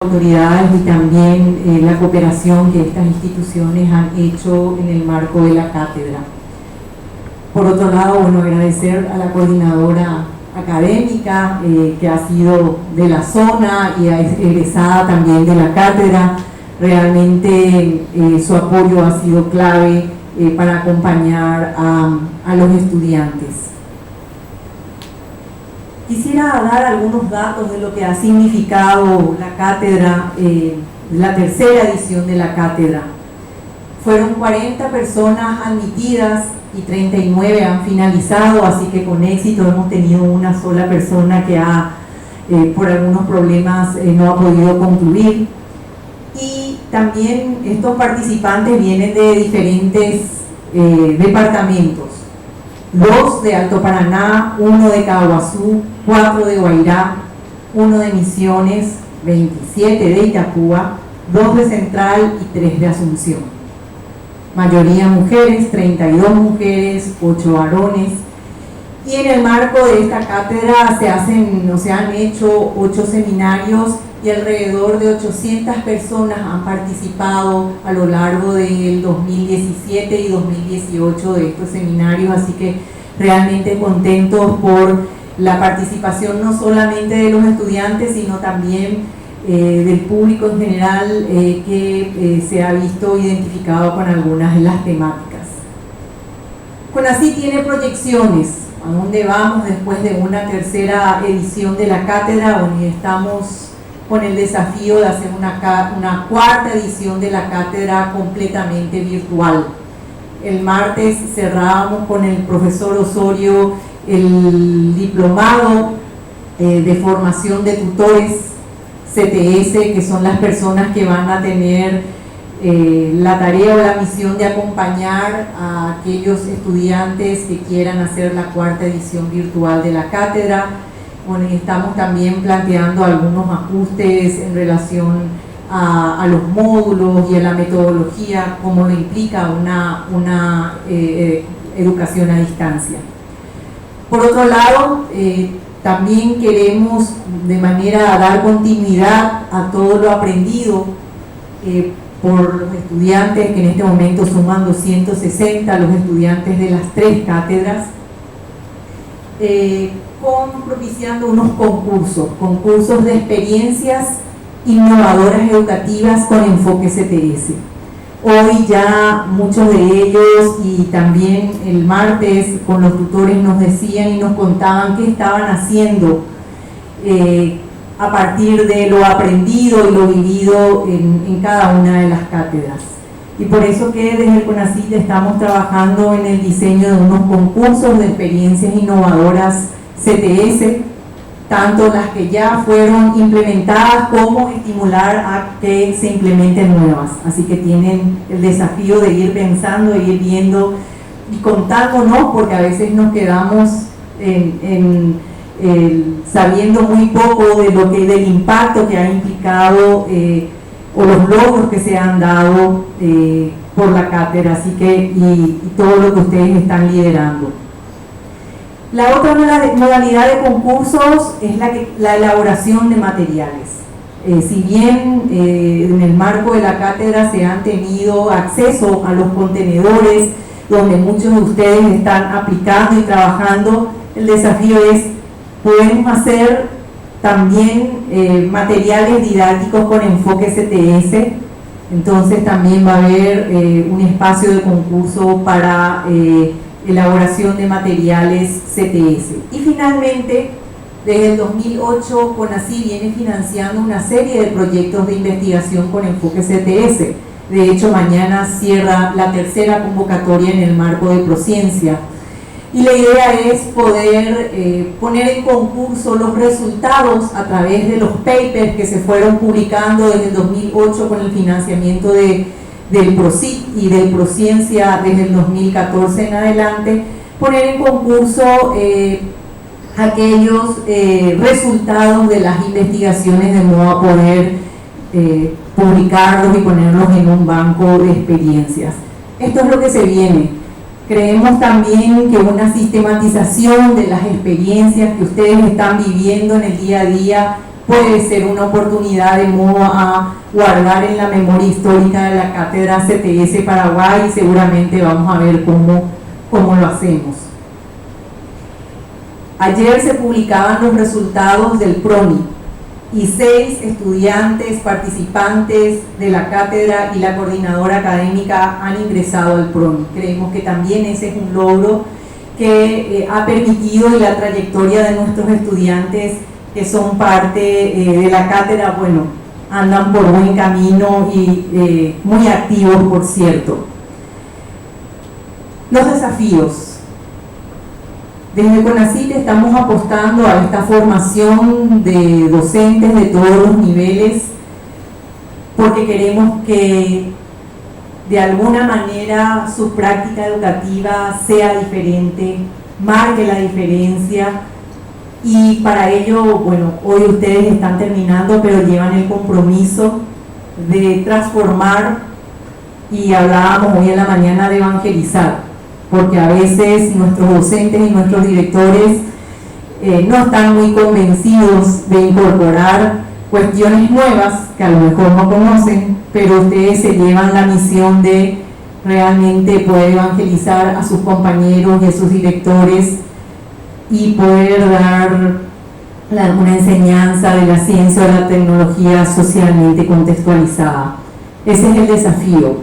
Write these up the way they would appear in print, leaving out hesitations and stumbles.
autoridades y también la cooperación que estas instituciones han hecho en el marco de la cátedra. Por otro lado, bueno, agradecer a la coordinadora académica que ha sido de la zona y es egresada también de la cátedra. Realmente su apoyo ha sido clave para acompañar a los estudiantes. Quisiera dar algunos datos de lo que ha significado la cátedra, la tercera edición de la cátedra. Fueron 40 personas admitidas y 39 han finalizado, así que con éxito. Hemos tenido una sola persona que por algunos problemas no ha podido concluir. Y también estos participantes vienen de diferentes departamentos. 2 de Alto Paraná, 1 de Caguazú, 4 de Guairá, 1 de Misiones, 27 de Itapúa, 2 de Central y 3 de Asunción. Mayoría mujeres, 32 mujeres, 8 varones. Y en el marco de esta cátedra se han hecho 8 seminarios y alrededor de 800 personas han participado a lo largo del 2017 y 2018 de estos seminarios, así que realmente contentos por la participación no solamente de los estudiantes, sino también del público en general que se ha visto identificado con algunas de las temáticas. CONACYT tiene proyecciones. ¿A dónde vamos después de una tercera edición de la cátedra? Bueno, estamos con el desafío de hacer una cuarta edición de la cátedra completamente virtual. El martes cerrábamos con el profesor Osorio el diplomado de formación de tutores CTS, que son las personas que van a tener la tarea o la misión de acompañar a aquellos estudiantes que quieran hacer la cuarta edición virtual de la cátedra. Bueno, estamos también planteando algunos ajustes en relación a los módulos y a la metodología, como lo implica una educación a distancia. Por otro lado, también queremos de manera a dar continuidad a todo lo aprendido por los estudiantes, que en este momento suman 260, los estudiantes de las 3 cátedras, propiciando unos concursos de experiencias innovadoras educativas con enfoque CTS. Hoy ya muchos de ellos, y también el martes con los tutores, nos decían y nos contaban qué estaban haciendo a partir de lo aprendido y lo vivido en cada una de las cátedras. Y por eso que desde el CONACYT estamos trabajando en el diseño de unos concursos de experiencias innovadoras CTS, tanto las que ya fueron implementadas como estimular a que se implementen nuevas. Así que tienen el desafío de ir pensando, de ir viendo y contándonos, porque a veces nos quedamos sabiendo muy poco del impacto que ha implicado o los logros que se han dado por la cátedra, así que y todo lo que ustedes están liderando. La otra modalidad de concursos es la elaboración de materiales. Si bien en el marco de la cátedra se han tenido acceso a los contenedores donde muchos de ustedes están aplicando y trabajando, el desafío es podemos hacer también materiales didácticos con enfoque CTS. Entonces también va a haber un espacio de concurso para elaboración de materiales CTS. Y finalmente, desde el 2008, CONACYT viene financiando una serie de proyectos de investigación con enfoque CTS. De hecho, mañana cierra la tercera convocatoria en el marco de Prociencia. Y la idea es poder poner en concurso los resultados a través de los papers que se fueron publicando desde el 2008 con el financiamiento del PROCYT y del Prociencia desde el 2014 en adelante, poner en concurso aquellos resultados de las investigaciones de modo a poder publicarlos y ponerlos en un banco de experiencias. Esto es lo que se viene. Creemos también que una sistematización de las experiencias que ustedes están viviendo en el día a día puede ser una oportunidad de modo a guardar en la memoria histórica de la Cátedra CTS Paraguay, y seguramente vamos a ver cómo lo hacemos. Ayer se publicaban los resultados del PRONI y 6 estudiantes participantes de la cátedra y la coordinadora académica han ingresado al PRONI. Creemos que también ese es un logro que ha permitido, y la trayectoria de nuestros estudiantes que son parte de la cátedra, bueno, andan por buen camino y muy activos, por cierto. Los desafíos. Desde CONACYT estamos apostando a esta formación de docentes de todos los niveles, porque queremos que de alguna manera su práctica educativa sea diferente, marque la diferencia, y para ello, bueno, hoy ustedes están terminando, pero llevan el compromiso de transformar, y hablábamos hoy en la mañana de evangelizar, porque a veces nuestros docentes y nuestros directores no están muy convencidos de incorporar cuestiones nuevas que a lo mejor no conocen, pero ustedes se llevan la misión de realmente poder evangelizar a sus compañeros y a sus directores y poder dar una enseñanza de la ciencia o la tecnología socialmente contextualizada. Ese es el desafío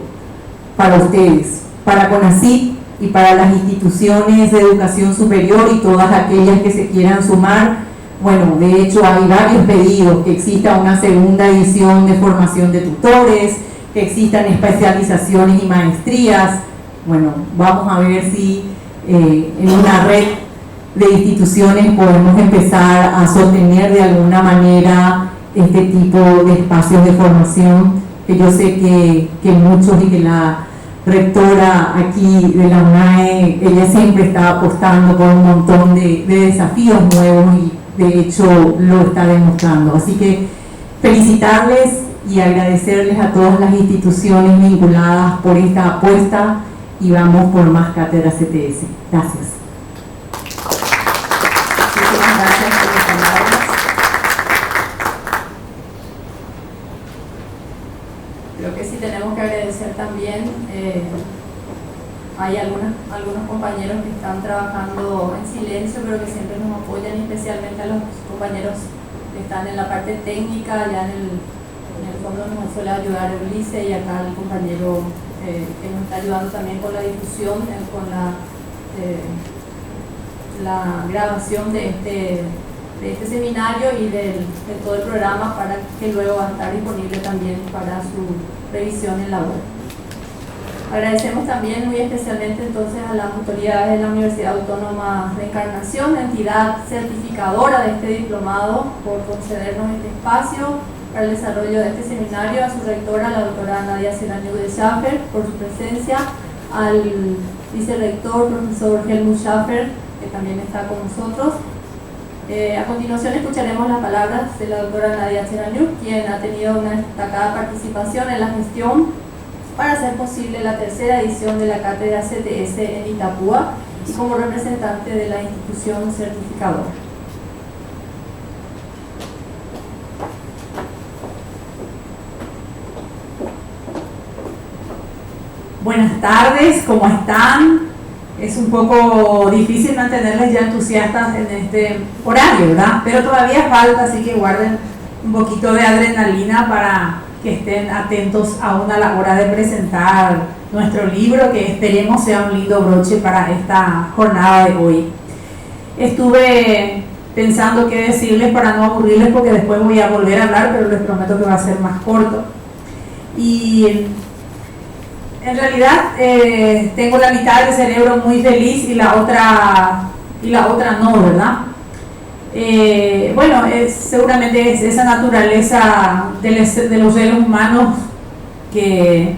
para ustedes, para CONACYT y para las instituciones de educación superior y todas aquellas que se quieran sumar. Bueno, de hecho hay varios pedidos, que exista una segunda edición de formación de tutores, que existan especializaciones y maestrías. Bueno, vamos a ver si en una red de instituciones podemos empezar a sostener de alguna manera este tipo de espacios de formación, que yo sé que muchos, y que la rectora aquí de la UNAE, ella siempre está apostando por un montón de desafíos nuevos, y de hecho lo está demostrando. Así que felicitarles y agradecerles a todas las instituciones vinculadas por esta apuesta, y vamos por más cátedra CTS. Gracias. Muchísimas gracias por las palabras. Creo que sí tenemos que agradecer también, hay algunos compañeros que están trabajando en silencio, pero que siempre nos apoyan, especialmente a los compañeros que están en la parte técnica. Ya en el fondo nos suele ayudar Ulises, y acá el compañero que nos está ayudando también con la difusión, con la grabación de este seminario y de todo el programa, para que luego va a estar disponible también para su revisión en la web. Agradecemos también muy especialmente entonces a las autoridades de la Universidad Autónoma de Encarnación, entidad certificadora de este diplomado, por concedernos este espacio para el desarrollo de este seminario, a su rectora, la doctora Nadia Serraniuk de Schaffer, por su presencia, al vicerrector, profesor Helmut Schaffer, que también está con nosotros. A continuación escucharemos las palabras de la doctora Nadia Serraniuk, quien ha tenido una destacada participación en la gestión para hacer posible la tercera edición de la cátedra CTS en Itapúa, y como representante de la institución certificadora. Buenas tardes, ¿cómo están? Es un poco difícil mantenerles ya entusiastas en este horario, ¿verdad? Pero todavía falta, así que guarden un poquito de adrenalina para que estén atentos aún a la hora de presentar nuestro libro, que esperemos sea un lindo broche para esta jornada de hoy. Estuve pensando qué decirles para no aburrirles, porque después voy a volver a hablar, pero les prometo que va a ser más corto. Y en realidad tengo la mitad del cerebro muy feliz y la otra no, ¿verdad? Bueno, seguramente es esa naturaleza de los seres humanos que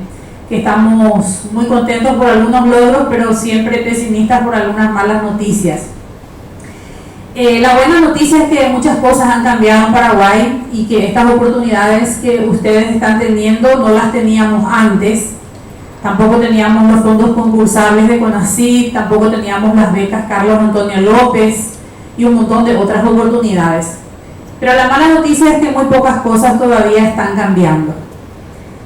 estamos muy contentos por algunos logros, pero siempre pesimistas por algunas malas noticias. La buena noticia es que muchas cosas han cambiado en Paraguay, y que estas oportunidades que ustedes están teniendo no las teníamos antes. Tampoco teníamos los fondos concursables de CONACYT, tampoco teníamos las becas Carlos Antonio López y un montón de otras oportunidades. Pero la mala noticia es que muy pocas cosas todavía están cambiando.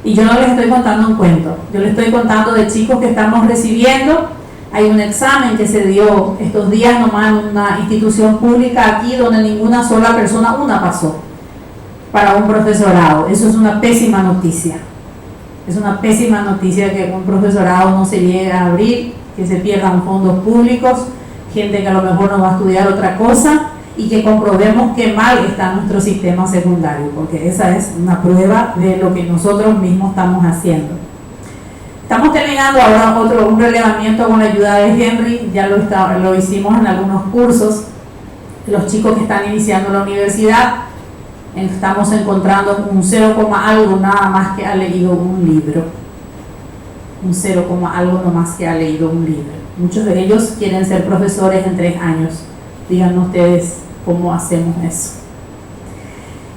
Y yo no les estoy contando un cuento, yo les estoy contando de chicos que estamos recibiendo. Hay un examen que se dio estos días nomás en una institución pública aquí donde ninguna sola persona pasó para un profesorado. Eso es una pésima noticia. Es una pésima noticia que un profesorado no se llegue a abrir, que se pierdan fondos públicos, gente que a lo mejor no va a estudiar otra cosa, y que comprobemos qué mal está nuestro sistema secundario, porque esa es una prueba de lo que nosotros mismos estamos haciendo. Estamos terminando ahora un relevamiento con la ayuda de Henry, ya lo hicimos en algunos cursos. Los chicos que están iniciando la universidad, estamos encontrando un 0, algo nada más que ha leído un libro. Un 0, algo no más que ha leído un libro. Muchos de ellos quieren ser profesores en 3 años. Díganme ustedes cómo hacemos eso.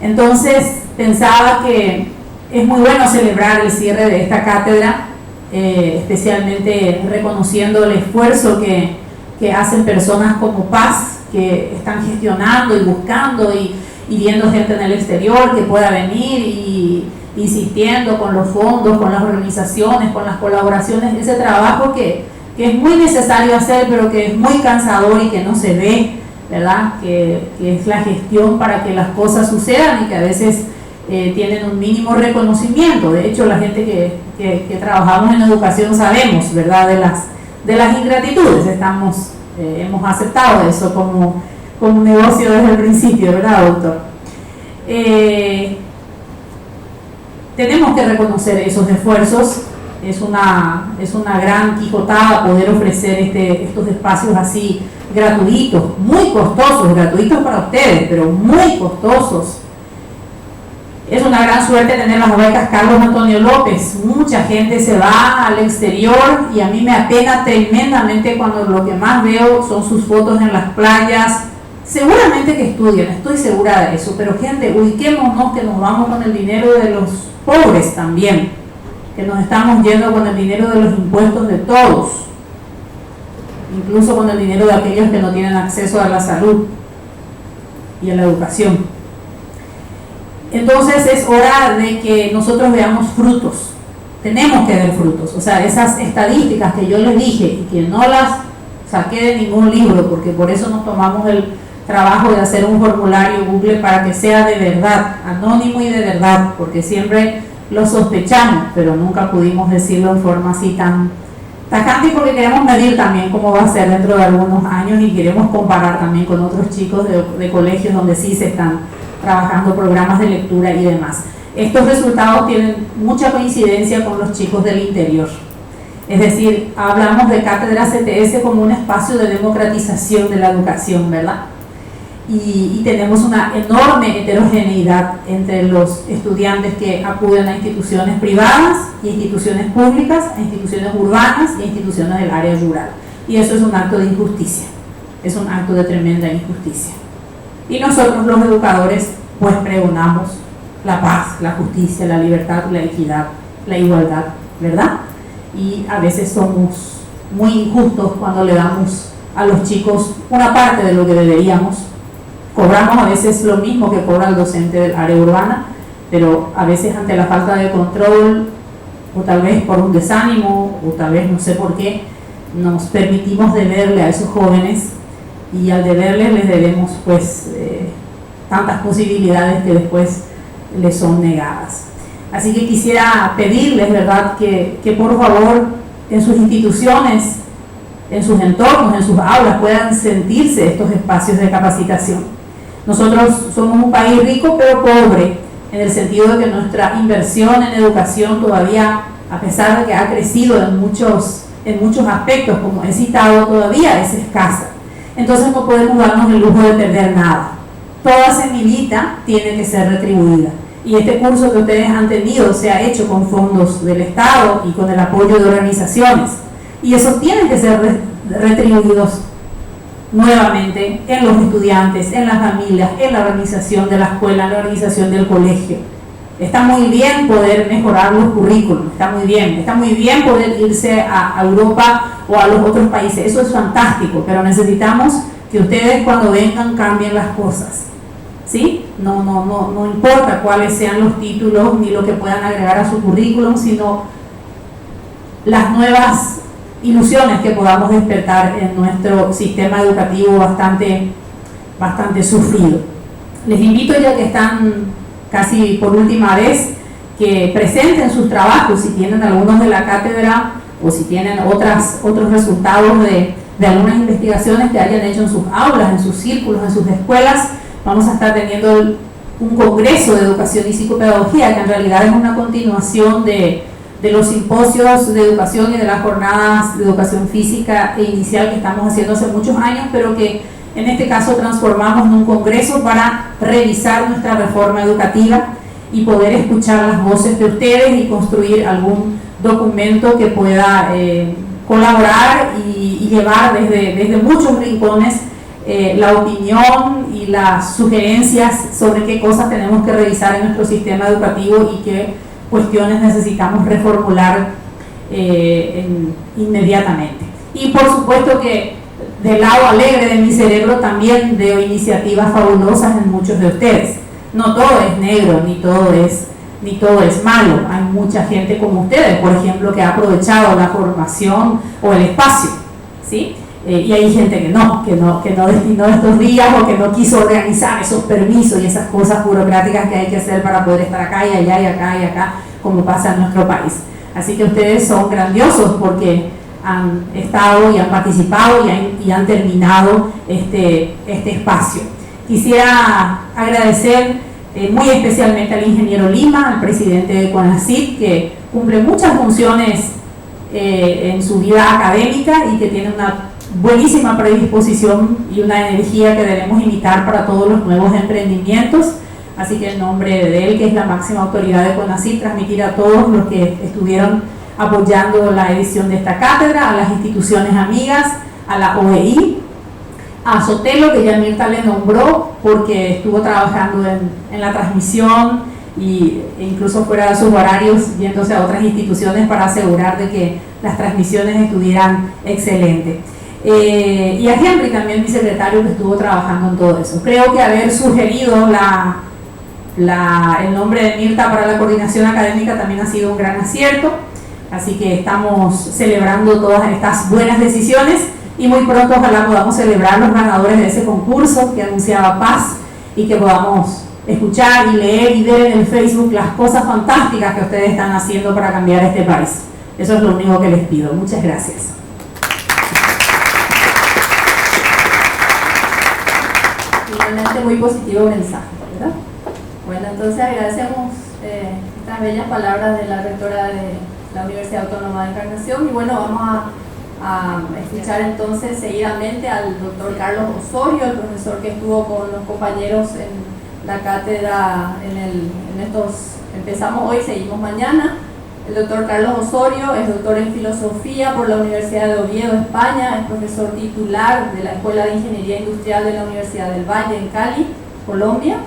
Entonces, pensaba que es muy bueno celebrar el cierre de esta cátedra, especialmente reconociendo el esfuerzo que hacen personas como Paz, que están gestionando y buscando y viendo gente en el exterior que pueda venir y insistiendo con los fondos, con las organizaciones, con las colaboraciones, ese trabajo que es muy necesario hacer, pero que es muy cansador y que no se ve, ¿verdad? Que es la gestión para que las cosas sucedan y que a veces tienen un mínimo reconocimiento. De hecho, la gente que trabajamos en educación sabemos, ¿verdad?, de las ingratitudes. Hemos aceptado eso como un negocio desde el principio, ¿verdad, doctor? Tenemos que reconocer esos esfuerzos. Es una gran quijotada poder ofrecer estos espacios así gratuitos, muy costosos, gratuitos para ustedes, pero muy costosos. Es una gran suerte tener las becas Carlos Antonio López. Mucha gente se va al exterior y a mí me apena tremendamente cuando lo que más veo son sus fotos en las playas. Seguramente que estudian, estoy segura de eso, pero gente, ubiquémonos que nos vamos con el dinero de los pobres también, que nos estamos yendo con el dinero de los impuestos de todos, incluso con el dinero de aquellos que no tienen acceso a la salud y a la educación. Entonces es hora de que nosotros veamos frutos, tenemos que ver frutos. O sea, esas estadísticas que yo les dije y que no las saqué de ningún libro, porque por eso nos tomamos el trabajo de hacer un formulario Google para que sea de verdad, anónimo y de verdad, porque siempre lo sospechamos, pero nunca pudimos decirlo en forma así tan tajante, porque queremos medir también cómo va a ser dentro de algunos años y queremos comparar también con otros chicos de colegios donde sí se están trabajando programas de lectura y demás. Estos resultados tienen mucha coincidencia con los chicos del interior. Es decir, hablamos de Cátedra CTS como un espacio de democratización de la educación, ¿verdad? Y tenemos una enorme heterogeneidad entre los estudiantes que acuden a instituciones privadas y instituciones públicas, a instituciones urbanas y a instituciones del área rural. Y eso es un acto de injusticia, es un acto de tremenda injusticia. Y nosotros los educadores pues pregonamos la paz, la justicia, la libertad, la equidad, la igualdad, ¿verdad? Y a veces somos muy injustos cuando le damos a los chicos una parte de lo que deberíamos. Cobramos a veces lo mismo que cobra el docente del área urbana, pero a veces ante la falta de control, o tal vez por un desánimo, o tal vez no sé por qué, nos permitimos deberle a esos jóvenes, y al deberles les debemos pues tantas posibilidades que después les son negadas. Así que quisiera pedirles, ¿verdad?, que por favor en sus instituciones, en sus entornos, en sus aulas puedan sentirse estos espacios de capacitación. Nosotros somos un país rico pero pobre, en el sentido de que nuestra inversión en educación todavía, a pesar de que ha crecido en muchos aspectos, como he citado, todavía es escasa. Entonces no podemos darnos el lujo de perder nada. Toda semillita tiene que ser retribuida. Y este curso que ustedes han tenido se ha hecho con fondos del Estado y con el apoyo de organizaciones. Y esos tienen que ser retribuidos nuevamente en los estudiantes, en las familias, en la organización de la escuela, en la organización del colegio. Está muy bien poder mejorar los currículos, está muy bien poder irse a Europa o a los otros países, eso es fantástico, pero necesitamos que ustedes cuando vengan cambien las cosas, ¿sí? no importa cuáles sean los títulos ni lo que puedan agregar a su currículum, sino las nuevas ilusiones que podamos despertar en nuestro sistema educativo bastante sufrido. Les invito, ya que están casi por última vez, que presenten sus trabajos, si tienen algunos de la cátedra o si tienen otros resultados de algunas investigaciones que hayan hecho en sus aulas, en sus círculos, en sus escuelas. Vamos a estar teniendo un congreso de educación y psicopedagogía, que en realidad es una continuación de los simposios de educación y de las jornadas de educación física e inicial que estamos haciendo hace muchos años, pero que en este caso transformamos en un congreso para revisar nuestra reforma educativa y poder escuchar las voces de ustedes y construir algún documento que pueda colaborar y llevar desde muchos rincones la opinión y las sugerencias sobre qué cosas tenemos que revisar en nuestro sistema educativo y qué cuestiones necesitamos reformular inmediatamente. Y por supuesto que del lado alegre de mi cerebro también veo iniciativas fabulosas en muchos de ustedes. No todo es negro, ni todo es malo. Hay mucha gente como ustedes, por ejemplo, que ha aprovechado la formación o el espacio, ¿sí? Y hay gente que no destinó estos días o que no quiso organizar esos permisos y esas cosas burocráticas que hay que hacer para poder estar acá y allá y acá y acá, como pasa en nuestro país. Así que ustedes son grandiosos porque han estado y han participado y han terminado este espacio. Quisiera agradecer muy especialmente al ingeniero Lima, al presidente de CONACYT, que cumple muchas funciones en su vida académica y que tiene una buenísima predisposición y una energía que debemos imitar para todos los nuevos emprendimientos. Así que en nombre de él, que es la máxima autoridad de CONACYT, transmitir a todos los que estuvieron apoyando la edición de esta cátedra, a las instituciones amigas, a la OEI, a Sotelo, que ya Mirta le nombró porque estuvo trabajando en la transmisión e incluso fuera de sus horarios yéndose a otras instituciones para asegurar de que las transmisiones estuvieran excelentes. Y a Henry también, mi secretario, que estuvo trabajando en todo eso. Creo que haber sugerido el nombre de Mirta para la coordinación académica también ha sido un gran acierto, así que estamos celebrando todas estas buenas decisiones y muy pronto ojalá podamos celebrar los ganadores de ese concurso que anunciaba Paz y que podamos escuchar y leer y ver en el Facebook las cosas fantásticas que ustedes están haciendo para cambiar este país. Eso es lo único que les pido. Muchas gracias. Realmente muy positivo mensaje, ¿verdad? Bueno, entonces agradecemos estas bellas palabras de la rectora de la Universidad Autónoma de Encarnación y bueno, vamos a escuchar entonces seguidamente al doctor Carlos Osorio, el profesor que estuvo con los compañeros en la cátedra empezamos hoy, seguimos mañana. El doctor Carlos Osorio es doctor en filosofía por la Universidad de Oviedo, España, es profesor titular de la Escuela de Ingeniería Industrial de la Universidad del Valle en Cali, Colombia,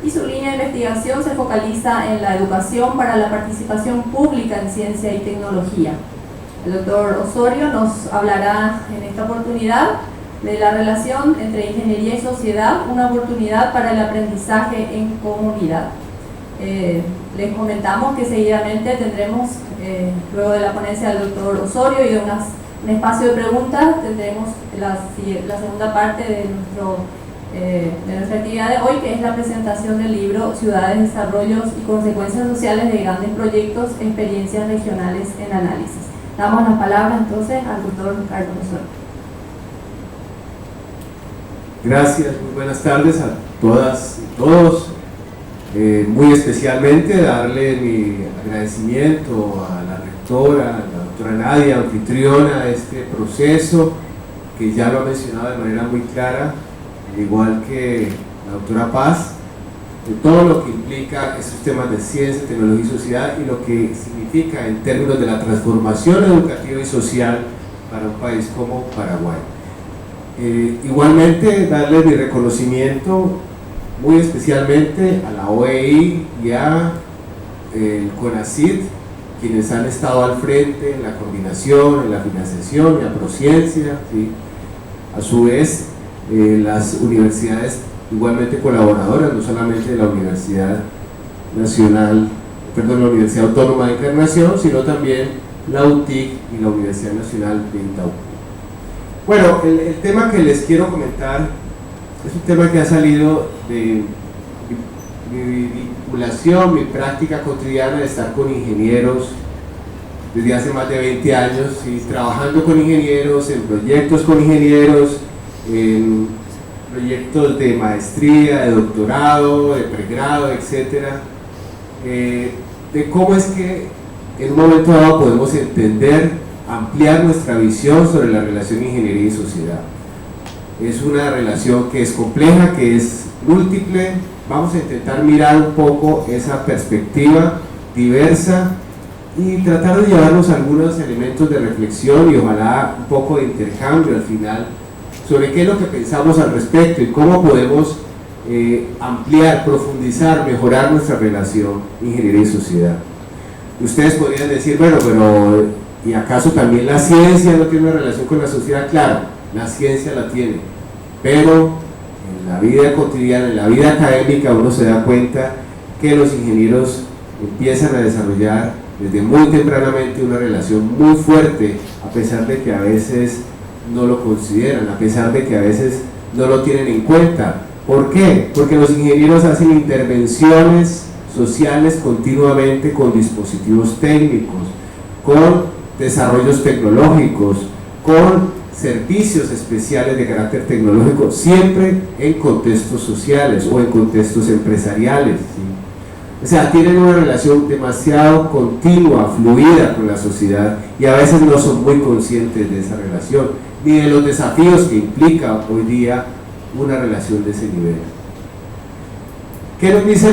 y su línea de investigación se focaliza en la educación para la participación pública en ciencia y tecnología. El doctor Osorio nos hablará en esta oportunidad de la relación entre ingeniería y sociedad, una oportunidad para el aprendizaje en comunidad. Les comentamos que seguidamente tendremos, luego de la ponencia del doctor Osorio y de un espacio de preguntas, tendremos la segunda parte de nuestra actividad de hoy, que es la presentación del libro Ciudades, Desarrollos y Consecuencias Sociales de Grandes Proyectos, Experiencias Regionales en Análisis. Damos la palabra entonces al doctor Carlos Osorio. Gracias, muy buenas tardes a todas y todos. Muy especialmente darle mi agradecimiento a la rectora, a la doctora Nadia, anfitriona de este proceso, que ya lo ha mencionado de manera muy clara, al igual que la doctora Paz, de todo lo que implica esos temas de ciencia, tecnología y sociedad y lo que significa en términos de la transformación educativa y social para un país como Paraguay. Igualmente darle mi reconocimiento muy especialmente a la OEI y a el CONACYT, quienes han estado al frente en la coordinación, en la financiación y a Prociencia, ¿sí? A su vez las universidades igualmente colaboradoras, no solamente de la Universidad Autónoma de Encarnación, sino también la UTIC y la Universidad Nacional de Itaupu. Bueno, el tema que les quiero comentar es un tema que ha salido de mi vinculación, mi práctica cotidiana de estar con ingenieros desde hace más de 20 años, y trabajando con ingenieros, en proyectos con ingenieros, en proyectos de maestría, de doctorado, de pregrado, etcétera, de cómo es que en un momento dado podemos entender, ampliar nuestra visión sobre la relación ingeniería y sociedad. Es una relación que es compleja, que es múltiple. Vamos a intentar mirar un poco esa perspectiva diversa y tratar de llevarnos algunos elementos de reflexión y ojalá un poco de intercambio al final sobre qué es lo que pensamos al respecto y cómo podemos ampliar, profundizar, mejorar nuestra relación ingeniería y sociedad. Ustedes podrían decir, bueno, pero ¿y acaso también la ciencia no tiene una relación con la sociedad? Claro, la ciencia la tiene, pero en la vida cotidiana, en la vida académica, uno se da cuenta que los ingenieros empiezan a desarrollar desde muy tempranamente una relación muy fuerte, a pesar de que a veces no lo consideran, a pesar de que a veces no lo tienen en cuenta. ¿Por qué? Porque los ingenieros hacen intervenciones sociales continuamente con dispositivos técnicos, con desarrollos tecnológicos, con servicios especiales de carácter tecnológico, siempre en contextos sociales o en contextos empresariales, ¿sí? O sea, tienen una relación demasiado continua, fluida con la sociedad, y a veces no son muy conscientes de esa relación, ni de los desafíos que implica hoy día una relación de ese nivel. ¿Qué nos dice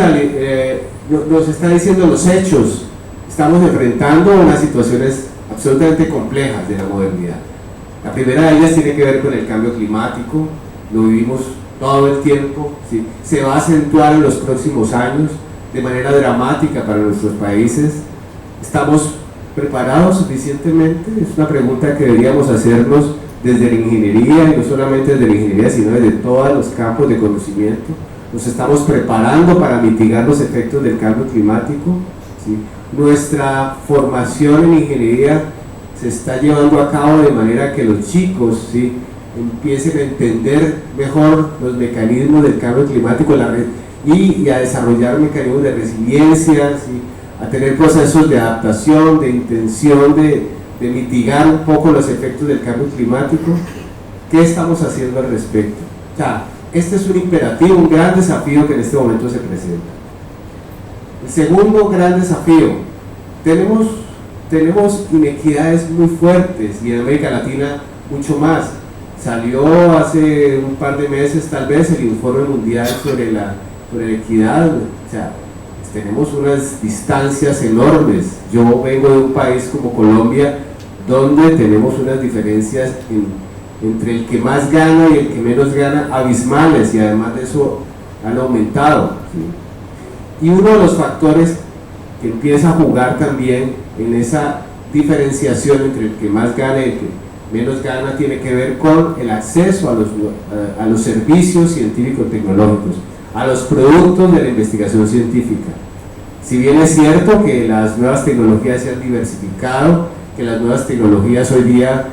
nos está diciendo los hechos? Estamos enfrentando unas situaciones absolutamente complejas de la modernidad. La primera de ellas tiene que ver con el cambio climático, lo vivimos todo el tiempo, ¿sí? Se va a acentuar en los próximos años de manera dramática para nuestros países. ¿Estamos preparados suficientemente? Es una pregunta que deberíamos hacernos desde la ingeniería, y no solamente desde la ingeniería, sino desde todos los campos de conocimiento. ¿Nos estamos preparando para mitigar los efectos del cambio climático? ¿Sí? Nuestra formación en ingeniería se está llevando a cabo de manera que los chicos, ¿sí?, empiecen a entender mejor los mecanismos del cambio climático y a desarrollar mecanismos de resiliencia, ¿sí?, a tener procesos de adaptación, de intención de mitigar un poco los efectos del cambio climático. ¿Qué estamos haciendo al respecto? O sea, este es un imperativo, un gran desafío que en este momento se presenta. El segundo gran desafío, tenemos inequidades muy fuertes, y en América Latina mucho más. Salió hace un par de meses tal vez el informe mundial sobre la equidad. O sea, tenemos unas distancias enormes. Yo vengo de un país como Colombia, donde tenemos unas diferencias entre el que más gana y el que menos gana abismales, y además de eso han aumentado, ¿sí? Y uno de los factores que empieza a jugar también en esa diferenciación entre el que más gana y el que menos gana tiene que ver con el acceso a los servicios científico-tecnológicos, a los productos de la investigación científica. Si bien es cierto que las nuevas tecnologías se han diversificado, que las nuevas tecnologías hoy día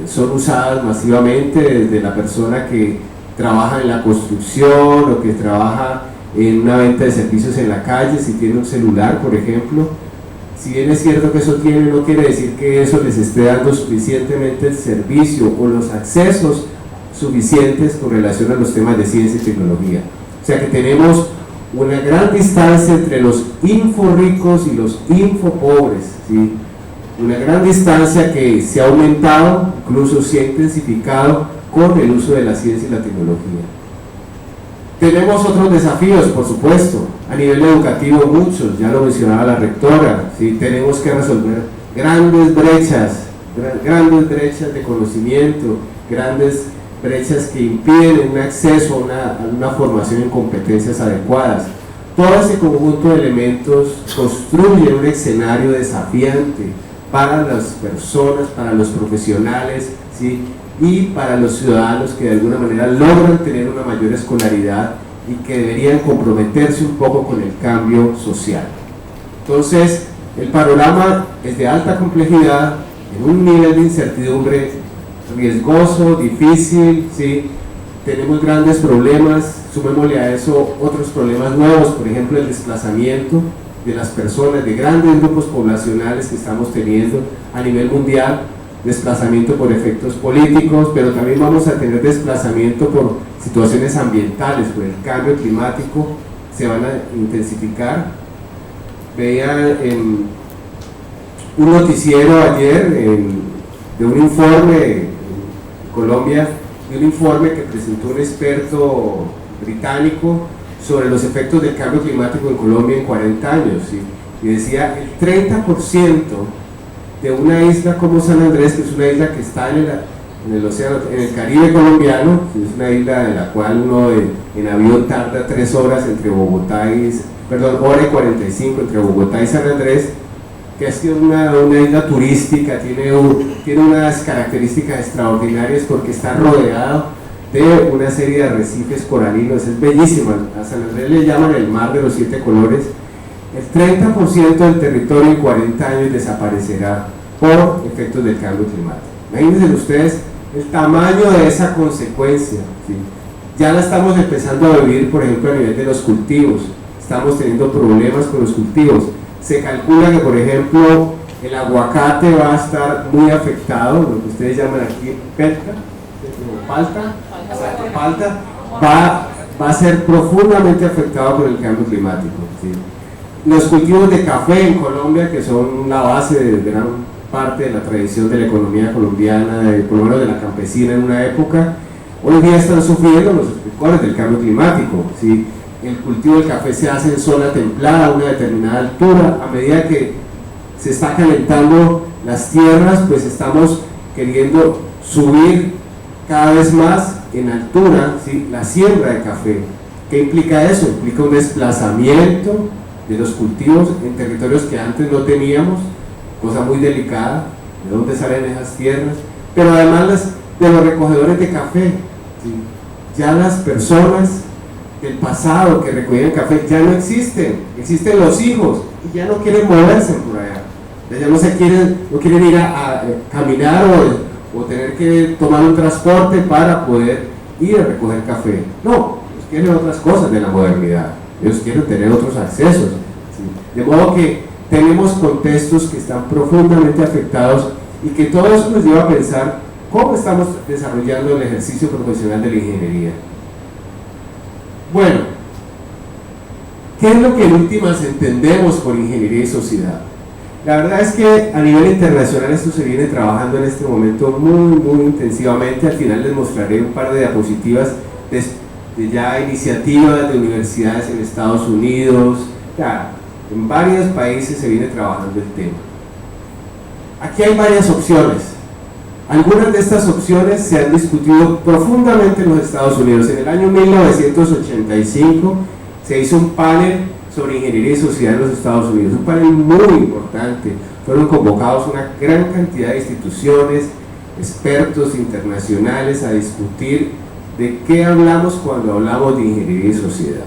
son usadas masivamente desde la persona que trabaja en la construcción o que trabaja en una venta de servicios en la calle, si tiene un celular, por ejemplo. Si bien es cierto que eso tiene, no quiere decir que eso les esté dando suficientemente el servicio o los accesos suficientes con relación a los temas de ciencia y tecnología. O sea que tenemos una gran distancia entre los inforricos y los infopobres, ¿sí? Una gran distancia que se ha aumentado, incluso se ha intensificado con el uso de la ciencia y la tecnología. Tenemos otros desafíos, por supuesto, a nivel educativo muchos, ya lo mencionaba la rectora, ¿sí? Tenemos que resolver grandes brechas de conocimiento, grandes brechas que impiden un acceso a una formación en competencias adecuadas. Todo ese conjunto de elementos construye un escenario desafiante para las personas, para los profesionales, ¿sí?, y para los ciudadanos que de alguna manera logran tener una mayor escolaridad y que deberían comprometerse un poco con el cambio social. Entonces, el panorama es de alta complejidad, en un nivel de incertidumbre riesgoso, difícil, ¿sí? Tenemos grandes problemas, sumémosle a eso otros problemas nuevos, por ejemplo el desplazamiento de las personas, de grandes grupos poblacionales que estamos teniendo a nivel mundial, desplazamiento por efectos políticos, pero también vamos a tener desplazamiento por situaciones ambientales, por el cambio climático, se van a intensificar. Veía en un noticiero ayer de un informe en Colombia, de un informe que presentó un experto británico sobre los efectos del cambio climático en Colombia en 40 años, ¿sí? Y decía el 30% de una isla como San Andrés, que es una isla que está en el océano, en el Caribe colombiano, es una isla en la cual uno en avión tarda 3 horas entre Bogotá y, hora y 45 entre Bogotá y San Andrés, que ha sido una isla turística, tiene unas características extraordinarias porque está rodeado de una serie de arrecifes coralinos, es bellísima. A San Andrés le llaman el mar de los 7 colores. El 30% del territorio en 40 años desaparecerá por efectos del cambio climático. Imagínense ustedes el tamaño de esa consecuencia, ¿sí? Ya la estamos empezando a vivir, por ejemplo, a nivel de los cultivos. Estamos teniendo problemas con los cultivos. Se calcula que, por ejemplo, el aguacate va a estar muy afectado, lo que ustedes llaman aquí palta, va a ser profundamente afectado por el cambio climático, ¿sí? Los cultivos de café en Colombia, que son la base de gran parte de la tradición de la economía colombiana, por lo menos de la campesina en una época, hoy día están sufriendo los efectos del cambio climático, ¿sí? El cultivo del café se hace en zona templada a una determinada altura. A medida que se está calentando las tierras, pues estamos queriendo subir cada vez más en altura, ¿sí? La siembra de café. ¿Qué implica eso? Implica un desplazamiento de los cultivos en territorios que antes no teníamos, cosa muy delicada, de dónde salen esas tierras, pero además de los recogedores de café, ¿sí? Ya las personas del pasado que recogían café ya no existen los hijos y ya no quieren moverse por allá, ya no quieren ir a caminar o tener que tomar un transporte para poder ir a recoger café. No, ellos quieren otras cosas de la modernidad, ellos quieren tener otros accesos, ¿sí? De modo que tenemos contextos que están profundamente afectados y que todo eso nos lleva a pensar cómo estamos desarrollando el ejercicio profesional de la ingeniería. Bueno, ¿qué es lo que en últimas entendemos por ingeniería y sociedad? La verdad es que a nivel internacional esto se viene trabajando en este momento muy intensivamente. Al final les mostraré un par de diapositivas de ya iniciativas de universidades en Estados Unidos, ya, en varios países se viene trabajando el tema. Aquí hay varias opciones. Algunas de estas opciones se han discutido profundamente en los Estados Unidos. En el año 1985 se hizo un panel sobre ingeniería y sociedad en los Estados Unidos, un panel muy importante. Fueron convocados una gran cantidad de instituciones, expertos internacionales a discutir de qué hablamos cuando hablamos de ingeniería y sociedad.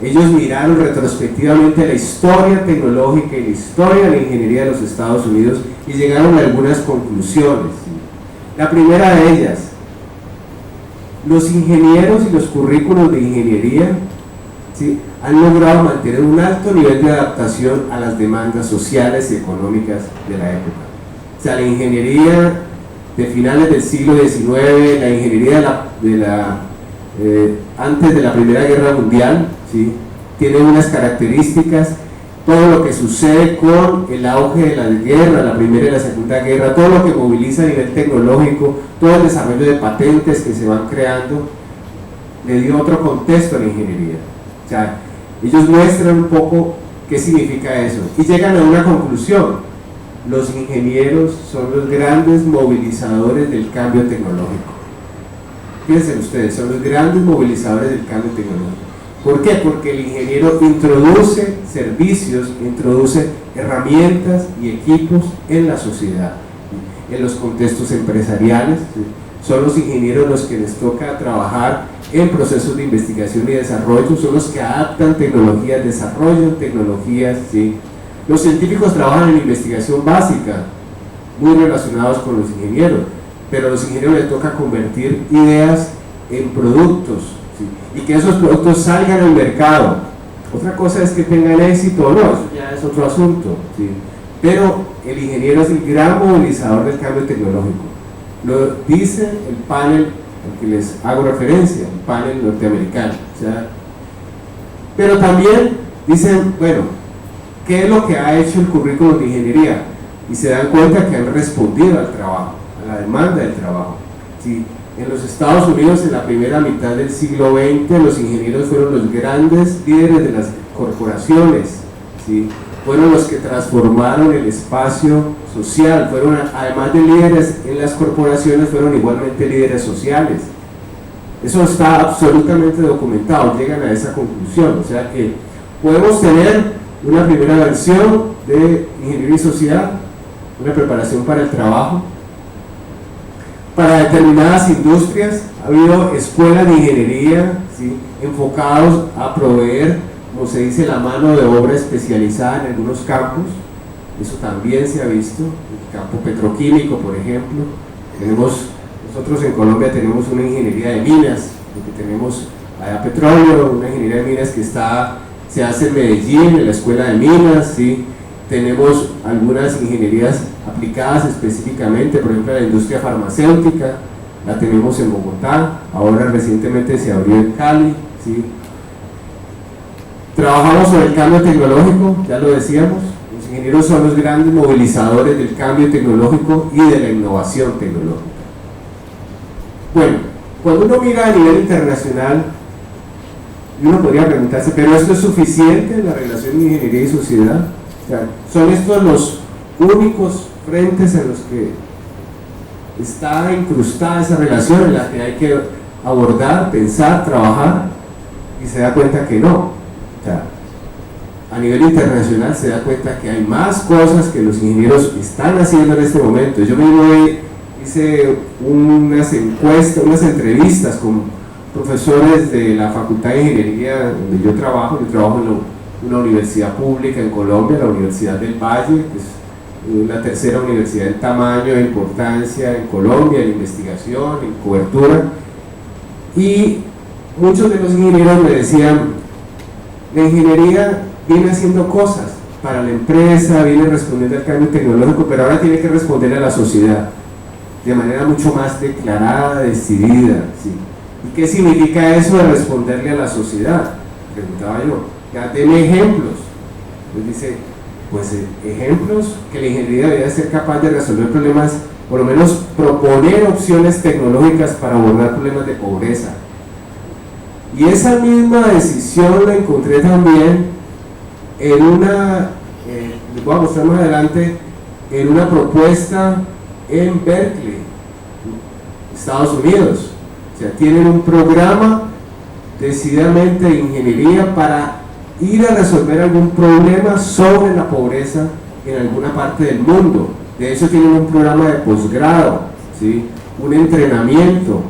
Ellos miraron retrospectivamente la historia tecnológica y la historia de la ingeniería de los Estados Unidos y llegaron a algunas conclusiones. La primera de ellas, los ingenieros y los currículos de ingeniería, ¿sí?, han logrado mantener un alto nivel de adaptación a las demandas sociales y económicas de la época. O sea, la ingeniería de finales del siglo XIX, la ingeniería antes de la Primera Guerra Mundial, ¿sí?, tiene unas características. Todo lo que sucede con el auge de la guerra, la Primera y la Segunda Guerra, todo lo que moviliza a nivel tecnológico, todo el desarrollo de patentes que se van creando, le dio otro contexto a la ingeniería. O sea, ellos muestran un poco qué significa eso y llegan a una conclusión: los ingenieros son los grandes movilizadores del cambio tecnológico. Fíjense ustedes, son los grandes movilizadores del cambio tecnológico. ¿Por qué? Porque el ingeniero introduce servicios, introduce herramientas y equipos en la sociedad, en los contextos empresariales. Son los ingenieros los que les toca trabajar en procesos de investigación y desarrollo, son los que adaptan tecnologías, desarrollan tecnologías, ¿sí? Los científicos trabajan en investigación básica, muy relacionados con los ingenieros, pero a los ingenieros les toca convertir ideas en productos, ¿sí? Y que esos productos salgan al mercado. Otra cosa es que tengan éxito o no, eso ya es otro asunto, ¿sí? Pero el ingeniero es el gran movilizador del cambio tecnológico. Lo dice el panel al que les hago referencia, el panel norteamericano. O sea, pero también dicen, bueno, ¿qué es lo que ha hecho el currículum de ingeniería? Y se dan cuenta que han respondido al trabajo, a la demanda del trabajo, ¿sí? En los Estados Unidos, en la primera mitad del siglo XX, los ingenieros fueron los grandes líderes de las corporaciones, ¿sí? Fueron los que transformaron el espacio social, fueron, además de líderes en las corporaciones, fueron igualmente líderes sociales. Eso está absolutamente documentado, llegan a esa conclusión. O sea que podemos tener una primera versión de ingeniería y sociedad, una preparación para el trabajo. Para determinadas industrias ha habido escuelas de ingeniería, ¿sí? Enfocados a proveer, como se dice, la mano de obra especializada en algunos campos. Eso también se ha visto, el campo petroquímico, por ejemplo. Nosotros en Colombia tenemos una ingeniería de minas, porque tenemos allá petróleo, una ingeniería de minas que se hace en Medellín, en la escuela de minas, ¿sí? Tenemos algunas ingenierías aplicadas específicamente, por ejemplo, a la industria farmacéutica, la tenemos en Bogotá, ahora recientemente se abrió en Cali, ¿sí? Trabajamos sobre el cambio tecnológico, ya lo decíamos, los ingenieros son los grandes movilizadores del cambio tecnológico y de la innovación tecnológica. Bueno, cuando uno mira a nivel internacional, uno podría preguntarse, ¿pero esto es suficiente en la relación de ingeniería y sociedad? O sea, ¿son estos los únicos frentes en los que está incrustada esa relación en la que hay que abordar, pensar, trabajar? Y se da cuenta que no. O sea, a nivel internacional se da cuenta que hay más cosas que los ingenieros están haciendo en este momento. Yo mismo hice unas encuestas, unas entrevistas con profesores de la Facultad de Ingeniería donde yo trabajo en una universidad pública en Colombia, la Universidad del Valle, que es la tercera universidad en tamaño e importancia en Colombia, en investigación, en cobertura, y muchos de los ingenieros me decían, la ingeniería viene haciendo cosas para la empresa, viene respondiendo al cambio tecnológico, pero ahora tiene que responder a la sociedad de manera mucho más declarada, decidida, ¿sí? ¿Y qué significa eso de responderle a la sociedad? Preguntaba yo. Ya denme ejemplos. Pues dice, pues ejemplos que la ingeniería debería ser capaz de resolver problemas, por lo menos proponer opciones tecnológicas para abordar problemas de pobreza. Y esa misma decisión la encontré también en una, les voy a mostrar más adelante, en una propuesta en Berkeley, Estados Unidos. O sea, tienen un programa decididamente de ingeniería para ir a resolver algún problema sobre la pobreza en alguna parte del mundo. De hecho tienen un programa de posgrado, ¿sí? Un entrenamiento,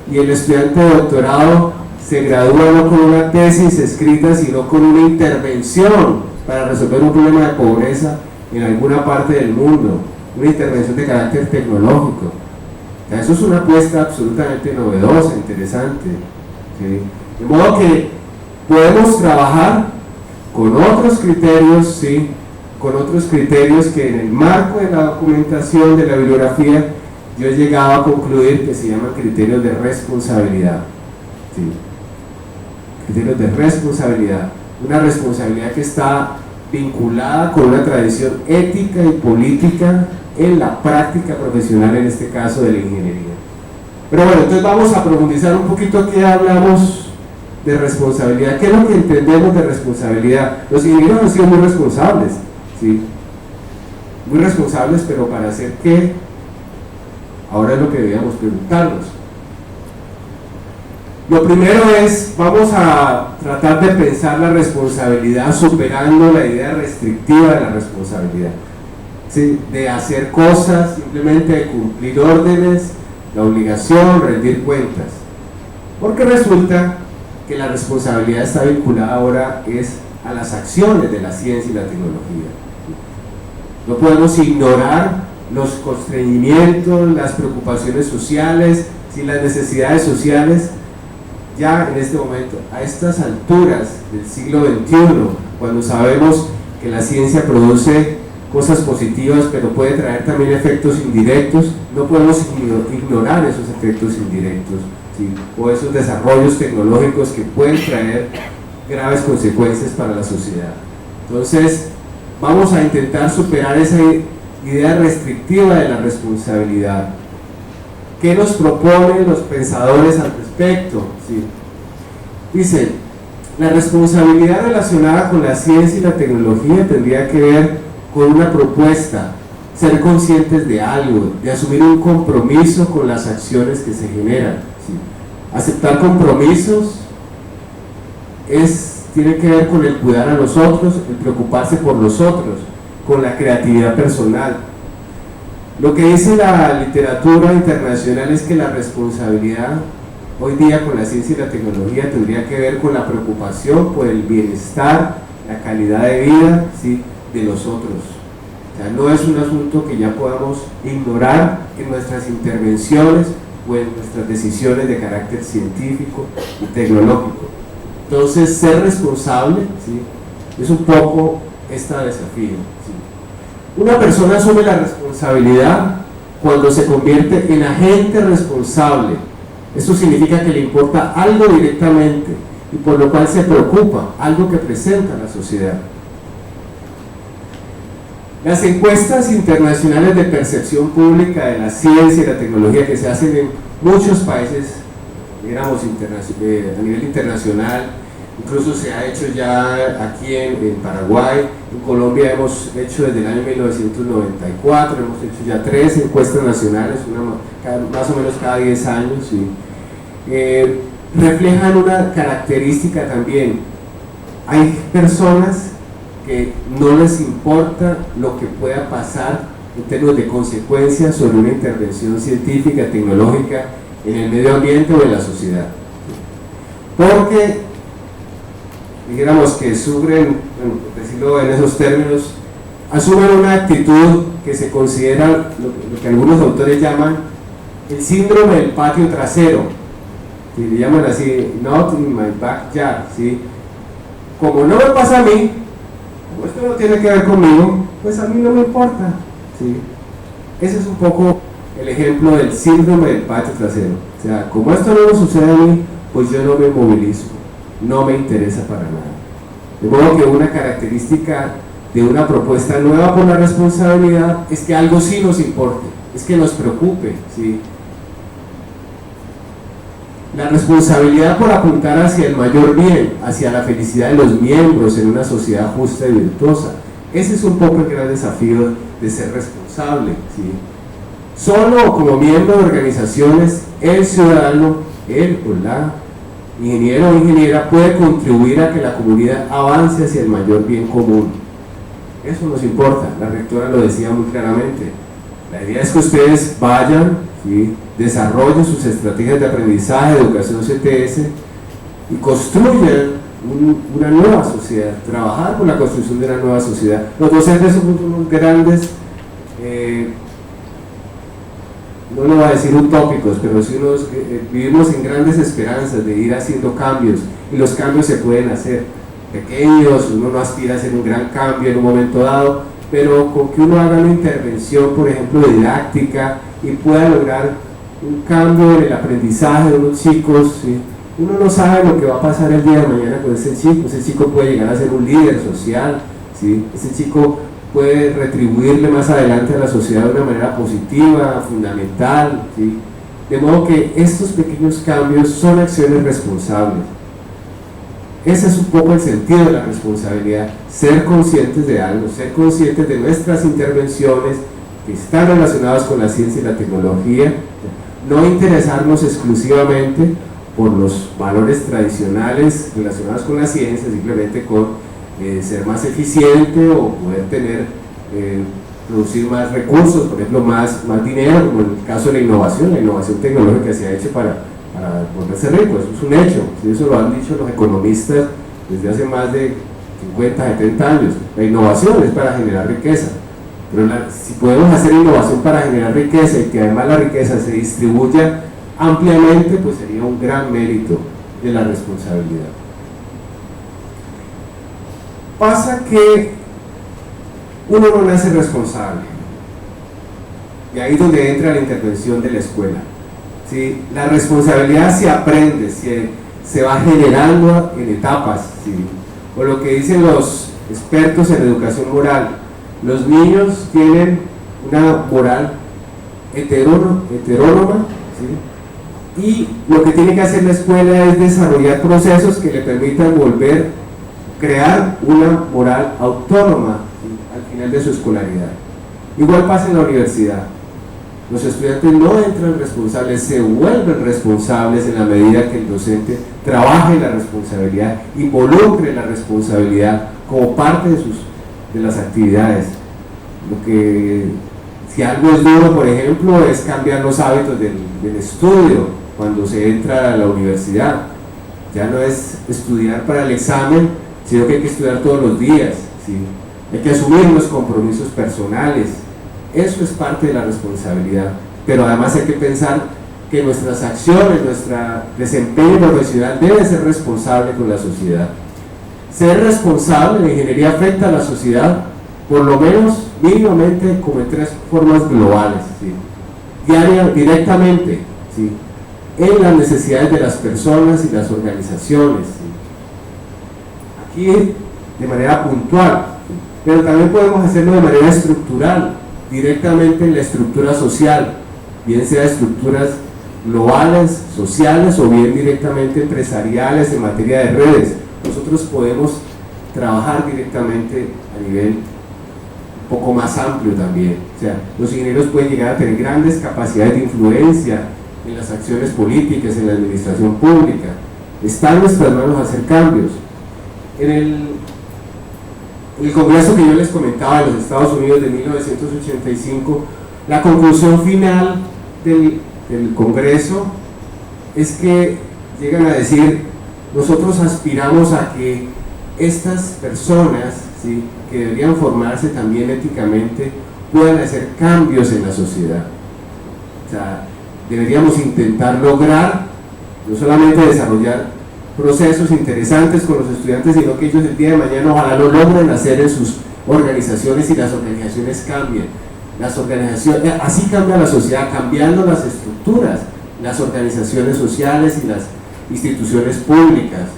y el estudiante de doctorado se gradúa no con una tesis escrita, sino con una intervención para resolver un problema de pobreza en alguna parte del mundo, una intervención de carácter tecnológico. O sea, eso es una apuesta absolutamente novedosa, interesante, ¿sí? De modo que podemos trabajar con otros criterios, ¿sí? Con otros criterios que en el marco de la documentación, de la bibliografía, yo he llegado a concluir que se llaman criterios de responsabilidad, ¿sí? Criterios de responsabilidad, una responsabilidad que está vinculada con una tradición ética y política en la práctica profesional, en este caso de la ingeniería. Pero bueno, entonces vamos a profundizar un poquito qué hablamos de responsabilidad, qué es lo que entendemos de responsabilidad. Los ingenieros han sido muy responsables, ¿sí? Muy responsables, pero ¿para hacer qué? Ahora es lo que debíamos preguntarnos. Lo primero es, vamos a tratar de pensar la responsabilidad superando la idea restrictiva de la responsabilidad, ¿sí? De hacer cosas, simplemente de cumplir órdenes, la obligación, rendir cuentas. Porque resulta que la responsabilidad está vinculada ahora es a las acciones de la ciencia y la tecnología. No podemos ignorar los constreñimientos, las preocupaciones sociales, las necesidades sociales. Ya en este momento, a estas alturas del siglo XXI, cuando sabemos que la ciencia produce cosas positivas, pero puede traer también efectos indirectos, no podemos ignorar esos efectos indirectos, ¿sí? O esos desarrollos tecnológicos que pueden traer graves consecuencias para la sociedad. Entonces, vamos a intentar superar esa idea restrictiva de la responsabilidad. ¿Qué nos proponen los pensadores al respecto? ¿Sí? Dice, la responsabilidad relacionada con la ciencia y la tecnología tendría que ver con una propuesta, ser conscientes de algo, de asumir un compromiso con las acciones que se generan. ¿Sí? Aceptar compromisos tiene que ver con el cuidar a los otros, el preocuparse por los otros, con la creatividad personal. Lo que dice la literatura internacional es que la responsabilidad hoy día con la ciencia y la tecnología tendría que ver con la preocupación por el bienestar, la calidad de vida, ¿sí?, de los otros. O sea, no es un asunto que ya podamos ignorar en nuestras intervenciones o en nuestras decisiones de carácter científico y tecnológico. Entonces, ser responsable, ¿sí?, es un poco este desafío, ¿sí? Una persona asume la responsabilidad cuando se convierte en agente responsable. Eso significa que le importa algo directamente y por lo cual se preocupa, algo que presenta a la sociedad. Las encuestas internacionales de percepción pública de la ciencia y la tecnología que se hacen en muchos países, digamos, a nivel internacional, incluso se ha hecho ya aquí en Paraguay, en Colombia hemos hecho desde el año 1994, hemos hecho ya 3 encuestas nacionales, más o menos cada 10 años, ¿sí? Reflejan una característica también. Hay personas que no les importa lo que pueda pasar en términos de consecuencias sobre una intervención científica, tecnológica en el medio ambiente o en la sociedad, porque dijéramos que sufren, por decirlo en esos términos, asumen una actitud que se considera lo que algunos autores llaman el síndrome del patio trasero, que le llaman así, not in my backyard, ¿sí? Como no me pasa a mí, como esto no tiene que ver conmigo, pues a mí no me importa, ¿sí? Ese es un poco el ejemplo del síndrome del patio trasero. O sea, como esto no me sucede a mí, pues yo no me movilizo, no me interesa para nada. De modo que una característica de una propuesta nueva por la responsabilidad es que algo sí nos importe, es que nos preocupe, ¿sí? La responsabilidad por apuntar hacia el mayor bien, hacia la felicidad de los miembros en una sociedad justa y virtuosa. Ese es un poco el gran desafío de ser responsable, ¿sí? Solo como miembro de organizaciones, el ciudadano, él o la ingeniero o ingeniera puede contribuir a que la comunidad avance hacia el mayor bien común. Eso nos importa, la rectora lo decía muy claramente. La idea es que ustedes vayan, ¿sí?, desarrollen sus estrategias de aprendizaje, de educación CTS y construyan una nueva sociedad, trabajar por la construcción de una nueva sociedad. Los docentes son unos grandes, no lo voy a decir utópicos, pero sí vivimos en grandes esperanzas de ir haciendo cambios, y los cambios se pueden hacer pequeños, uno no aspira a hacer un gran cambio en un momento dado, pero con que uno haga una intervención, por ejemplo, didáctica, y pueda lograr un cambio en el aprendizaje de unos chicos, ¿sí? Uno no sabe lo que va a pasar el día de mañana con ese chico puede llegar a ser un líder social, ¿sí? Ese chico puede retribuirle más adelante a la sociedad de una manera positiva, fundamental, ¿sí? De modo que estos pequeños cambios son acciones responsables. Ese es un poco el sentido de la responsabilidad, ser conscientes de algo, ser conscientes de nuestras intervenciones que están relacionadas con la ciencia y la tecnología, no interesarnos exclusivamente por los valores tradicionales relacionados con la ciencia, simplemente con ser más eficiente o poder producir más recursos, por ejemplo más dinero, como en el caso de la innovación tecnológica se ha hecho para para volverse rico, eso es un hecho, ¿sí? Eso lo han dicho los economistas desde hace más de 50, 70 años. La innovación es para generar riqueza, pero si podemos hacer innovación para generar riqueza y que además la riqueza se distribuya ampliamente, pues sería un gran mérito de la responsabilidad. Pasa que uno no nace responsable, y ahí es donde entra la intervención de la escuela. ¿Sí? La responsabilidad se aprende, se va generando en etapas, ¿sí? O lo que dicen los expertos en educación moral, los niños tienen una moral heterónoma, ¿sí? Y lo que tiene que hacer la escuela es desarrollar procesos que le permitan crear una moral autónoma, ¿sí? Al final de su escolaridad. Igual pasa en la universidad. Los estudiantes no entran responsables, se vuelven responsables en la medida que el docente trabaje la responsabilidad, involucre la responsabilidad como parte de las actividades. Si algo es duro, por ejemplo, es cambiar los hábitos del estudio cuando se entra a la universidad. Ya no es estudiar para el examen, sino que hay que estudiar todos los días, ¿sí? Hay que asumir los compromisos personales. Eso es parte de la responsabilidad, pero además hay que pensar que nuestras acciones, nuestro desempeño profesional debe ser responsable con la sociedad. Ser responsable en la ingeniería afecta a la sociedad, por lo menos mínimamente como en 3 formas globales, ¿sí? Directamente, ¿sí? En las necesidades de las personas y las organizaciones, ¿sí? Aquí de manera puntual, ¿sí? Pero también podemos hacerlo de manera estructural, directamente en la estructura social, bien sea estructuras globales, sociales o bien directamente empresariales en materia de redes. Nosotros podemos trabajar directamente a nivel un poco más amplio también. O sea, los ingenieros pueden llegar a tener grandes capacidades de influencia en las acciones políticas, en la administración pública. Está en nuestras manos hacer cambios. En el congreso que yo les comentaba de los Estados Unidos de 1985, la conclusión final del congreso es que llegan a decir: nosotros aspiramos a que estas personas, ¿sí?, que deberían formarse también éticamente, puedan hacer cambios en la sociedad. O sea, deberíamos intentar lograr no solamente desarrollar procesos interesantes con los estudiantes, sino que ellos el día de mañana ojalá lo logren hacer en sus organizaciones y las organizaciones cambien. Así cambia la sociedad, cambiando las estructuras, las organizaciones sociales y las instituciones públicas,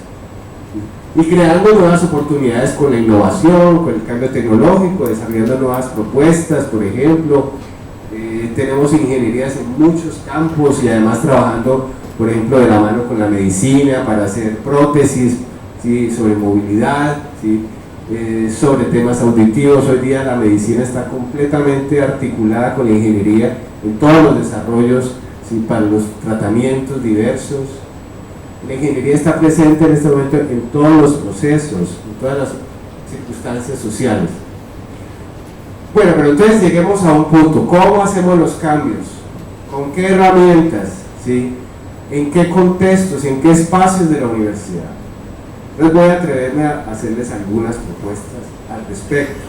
y creando nuevas oportunidades con la innovación, con el cambio tecnológico, desarrollando nuevas propuestas. Por ejemplo, tenemos ingenierías en muchos campos y además trabajando, por ejemplo, de la mano con la medicina para hacer prótesis, ¿sí?, sobre movilidad, ¿sí?, sobre temas auditivos. Hoy día la medicina está completamente articulada con la ingeniería en todos los desarrollos, ¿sí?, para los tratamientos diversos. La ingeniería está presente en este momento en todos los procesos, en todas las circunstancias sociales. Bueno, pero entonces lleguemos a un punto. ¿Cómo hacemos los cambios? ¿Con qué herramientas? ¿Sí? ¿En qué contextos? ¿En qué espacios de la universidad? Entonces voy a atreverme a hacerles algunas propuestas al respecto.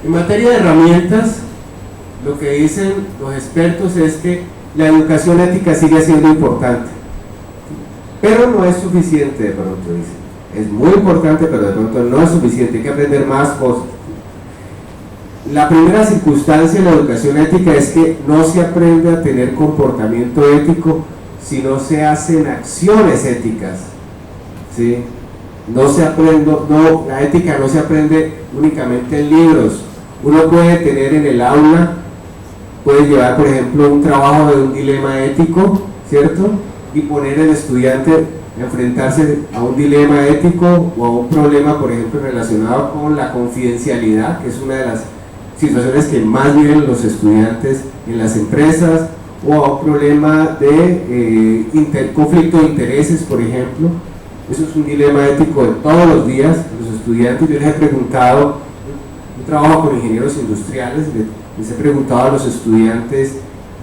En materia de herramientas, lo que dicen los expertos es que la educación ética sigue siendo importante, pero no es suficiente. De pronto dicen, es muy importante, pero de pronto no es suficiente, hay que aprender más cosas. La primera circunstancia en la educación ética es que no se aprende a tener comportamiento ético si no se hacen acciones éticas, ¿sí? La ética no se aprende únicamente en libros. Uno puede tener en el aula, puede llevar, por ejemplo, un trabajo de un dilema ético, ¿cierto?, y poner al estudiante a enfrentarse a un dilema ético o a un problema, por ejemplo, relacionado con la confidencialidad, que es una de las situaciones que más viven los estudiantes en las empresas, o a un problema de conflicto de intereses, por ejemplo. Eso es un dilema ético de todos los días. Los estudiantes, yo les he preguntado, yo trabajo con ingenieros industriales, les he preguntado a los estudiantes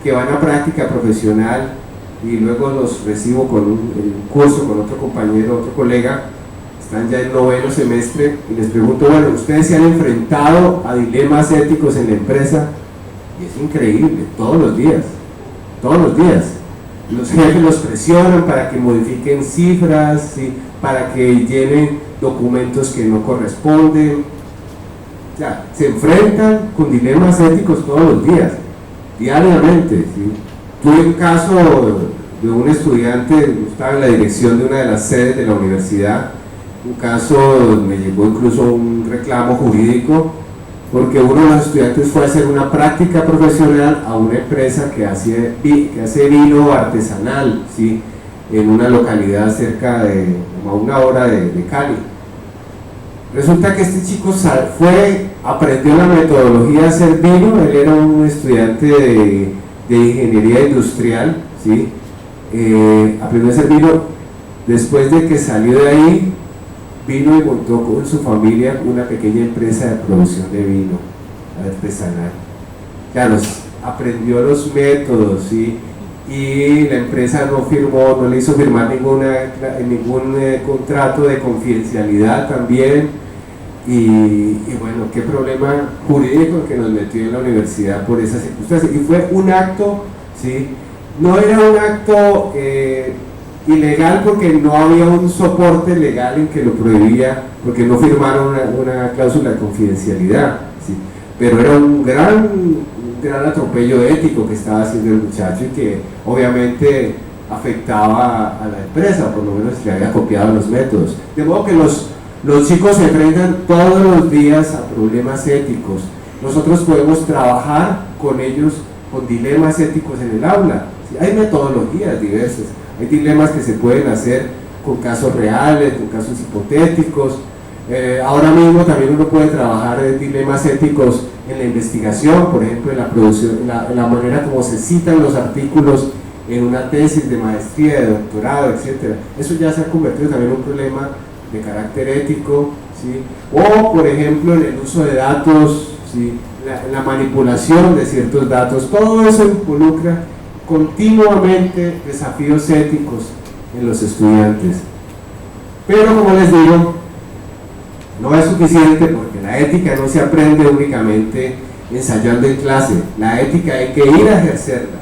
que van a práctica profesional y luego los recibo con un curso con otro compañero, otro colega, están ya en 9º semestre, y les pregunto, bueno, ¿ustedes se han enfrentado a dilemas éticos en la empresa? Y es increíble, todos los días. Los jefes los presionan para que modifiquen cifras, ¿sí?, para que llenen documentos que no corresponden. O sea, se enfrentan con dilemas éticos todos los días, diariamente, ¿sí? Tuve un caso de un estudiante, estaba en la dirección de una de las sedes de la universidad, un caso, me llegó incluso un reclamo jurídico, porque uno de los estudiantes fue a hacer una práctica profesional a una empresa que hace vino artesanal, ¿sí?, en una localidad cerca de, como a 1 hora de Cali. Resulta que este chico aprendió la metodología de hacer vino. Él era un estudiante de ingeniería industrial, ¿sí? Aprendió a hacer vino. Después de que salió de ahí, vino y montó con su familia una pequeña empresa de producción de vino artesanal. Claro, aprendió los métodos, ¿sí? Y la empresa no le hizo firmar ningún contrato de confidencialidad también, y bueno, qué problema jurídico que nos metió en la universidad por esas circunstancias. Y fue un acto, ¿sí?, no era un acto ilegal porque no había un soporte legal en que lo prohibía, porque no firmaron una cláusula de confidencialidad, ¿sí?, pero era un gran atropello ético que estaba haciendo el muchacho, y que obviamente afectaba a la empresa, por lo menos le había copiado los métodos. De modo que los chicos se enfrentan todos los días a problemas éticos. Nosotros podemos trabajar con ellos con dilemas éticos en el aula. Hay metodologías diversas, hay dilemas que se pueden hacer con casos reales, con casos hipotéticos. Ahora mismo también uno puede trabajar en dilemas éticos en la investigación, por ejemplo, en la producción, en la manera como se citan los artículos en una tesis de maestría, de doctorado, etc. Eso ya se ha convertido también en un problema de carácter ético, ¿sí? O, por ejemplo, en el uso de datos, ¿sí?, la manipulación de ciertos datos. Todo eso involucra continuamente desafíos éticos en los estudiantes. Pero, como les digo, no es suficiente, porque la ética no se aprende únicamente ensayando en clase. La ética hay que ir a ejercerla,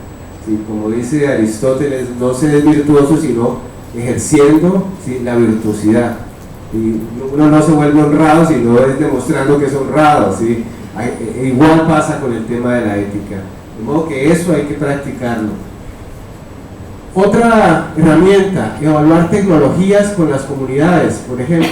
¿sí? Como dice Aristóteles, no se es virtuoso sino ejerciendo, ¿sí?, la virtuosidad. Y uno no se vuelve honrado sino es demostrando que es honrado, ¿sí? Igual pasa con el tema de la ética, de modo que eso hay que practicarlo. Otra herramienta, evaluar tecnologías con las comunidades. Por ejemplo,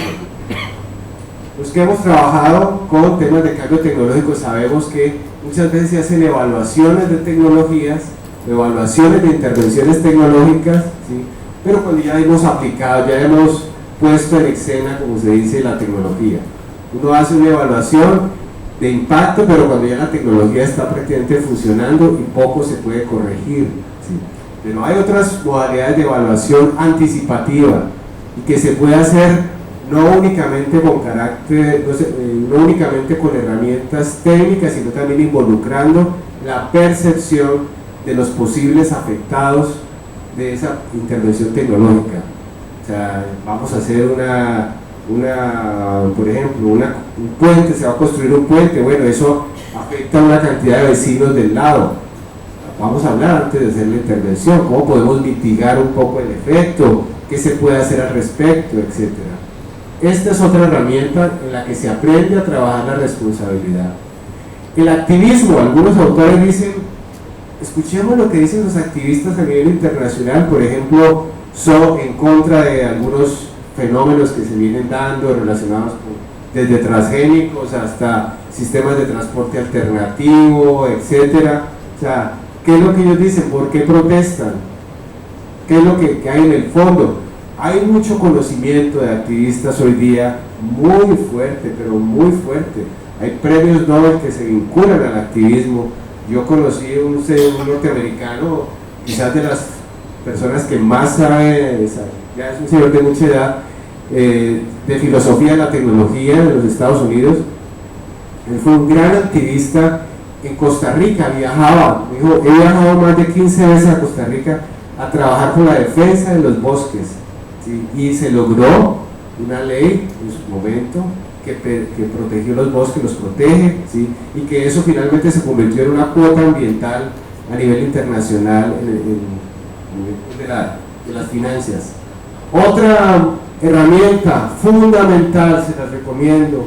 los que hemos trabajado con temas de cambio tecnológico sabemos que muchas veces se hacen evaluaciones de tecnologías, evaluaciones de intervenciones tecnológicas, ¿sí?, pero cuando ya hemos aplicado, ya hemos puesto en escena, como se dice, la tecnología. Uno hace una evaluación de impacto, pero cuando ya la tecnología está prácticamente funcionando y poco se puede corregir, ¿sí? Pero hay otras modalidades de evaluación anticipativa y que se puede hacer no únicamente con no únicamente con herramientas técnicas, sino también involucrando la percepción de los posibles afectados de esa intervención tecnológica. O sea, vamos a hacer por ejemplo, un puente, se va a construir un puente, bueno, eso afecta a una cantidad de vecinos del lado. Vamos a hablar antes de hacer la intervención, cómo podemos mitigar un poco el efecto, qué se puede hacer al respecto, etcétera. Esta es otra herramienta en la que se aprende a trabajar la responsabilidad. El activismo, algunos autores dicen, escuchemos lo que dicen los activistas a nivel internacional, por ejemplo, en contra de algunos fenómenos que se vienen dando relacionados desde transgénicos hasta sistemas de transporte alternativo, etcétera. O sea, ¿qué es lo que ellos dicen? ¿Por qué protestan? ¿Qué es lo que hay en el fondo? Hay mucho conocimiento de activistas hoy día, muy fuerte, pero muy fuerte. Hay premios Nobel que se vinculan al activismo. Yo conocí un norteamericano, quizás de las personas que más sabe, ya es un señor de mucha edad, de filosofía de la tecnología en los Estados Unidos. Él fue un gran activista en Costa Rica viajaba, dijo, he viajado más de 15 veces a Costa Rica a trabajar por la defensa de los bosques, ¿sí? Y se logró una ley en su momento que protegió los bosques, los protege, ¿sí? Y que eso finalmente se convirtió en una cuota ambiental a nivel internacional de las finanzas. Otra herramienta fundamental, se las recomiendo,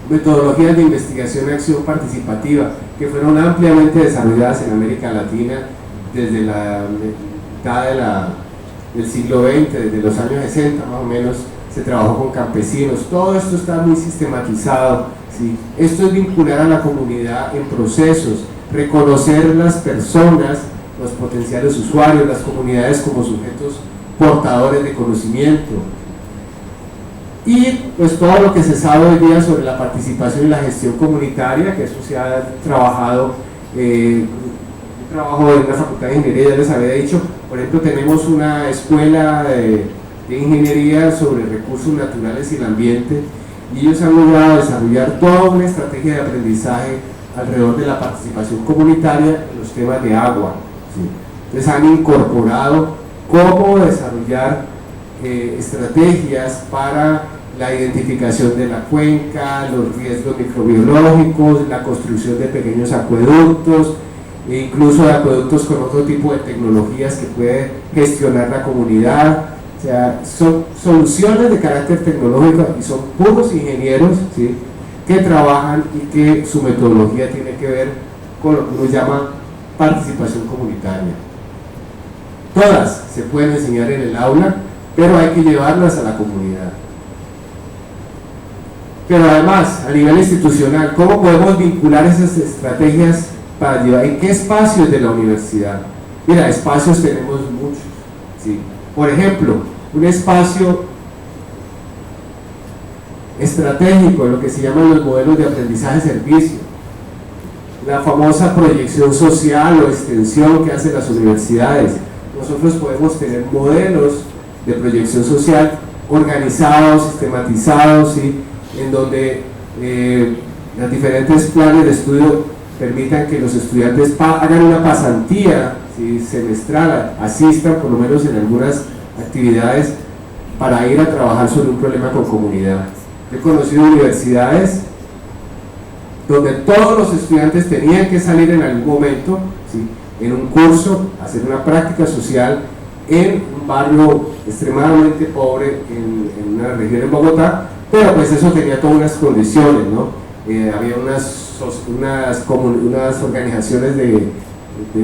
metodologías de investigación y acción participativa, que fueron ampliamente desarrolladas en América Latina desde la mitad del siglo XX, desde los años 60 más o menos, se trabajó con campesinos. Todo esto está muy sistematizado, ¿sí? Esto es vincular a la comunidad en procesos, reconocer las personas, los potenciales usuarios, las comunidades como sujetos portadores de conocimiento. Y pues todo lo que se sabe hoy día sobre la participación y la gestión comunitaria, que eso se ha trabajado, un trabajo en la Facultad de Ingeniería, ya les había dicho. Por ejemplo, tenemos una escuela de ingeniería sobre recursos naturales y el ambiente, y ellos han logrado desarrollar toda una estrategia de aprendizaje alrededor de la participación comunitaria en los temas de agua, ¿sí? Entonces han incorporado cómo desarrollar estrategias para la identificación de la cuenca, los riesgos microbiológicos, la construcción de pequeños acueductos, e incluso de acueductos con otro tipo de tecnologías que puede gestionar la comunidad. O sea, son soluciones de carácter tecnológico y son puros ingenieros, ¿sí?, que trabajan y que su metodología tiene que ver con lo que uno llama participación comunitaria. Todas se pueden enseñar en el aula, pero hay que llevarlas a la comunidad. Pero además, a nivel institucional, ¿cómo podemos vincular esas estrategias para llevar? ¿En qué espacios de la universidad? Mira, espacios tenemos muchos, ¿sí? Por ejemplo, un espacio estratégico, lo que se llaman los modelos de aprendizaje-servicio, la famosa proyección social o extensión que hacen las universidades. Nosotros podemos tener modelos de proyección social organizados, sistematizados, ¿sí?, en donde los diferentes planes de estudio permitan que los estudiantes hagan una pasantía, ¿sí?, semestral, asistan por lo menos en algunas actividades para ir a trabajar sobre un problema con comunidad. He conocido universidades donde todos los estudiantes tenían que salir en algún momento, ¿sí?, en un curso, hacer una práctica social en un barrio extremadamente pobre en una región en Bogotá, pero pues eso tenía todas unas condiciones, ¿no? Había unas organizaciones de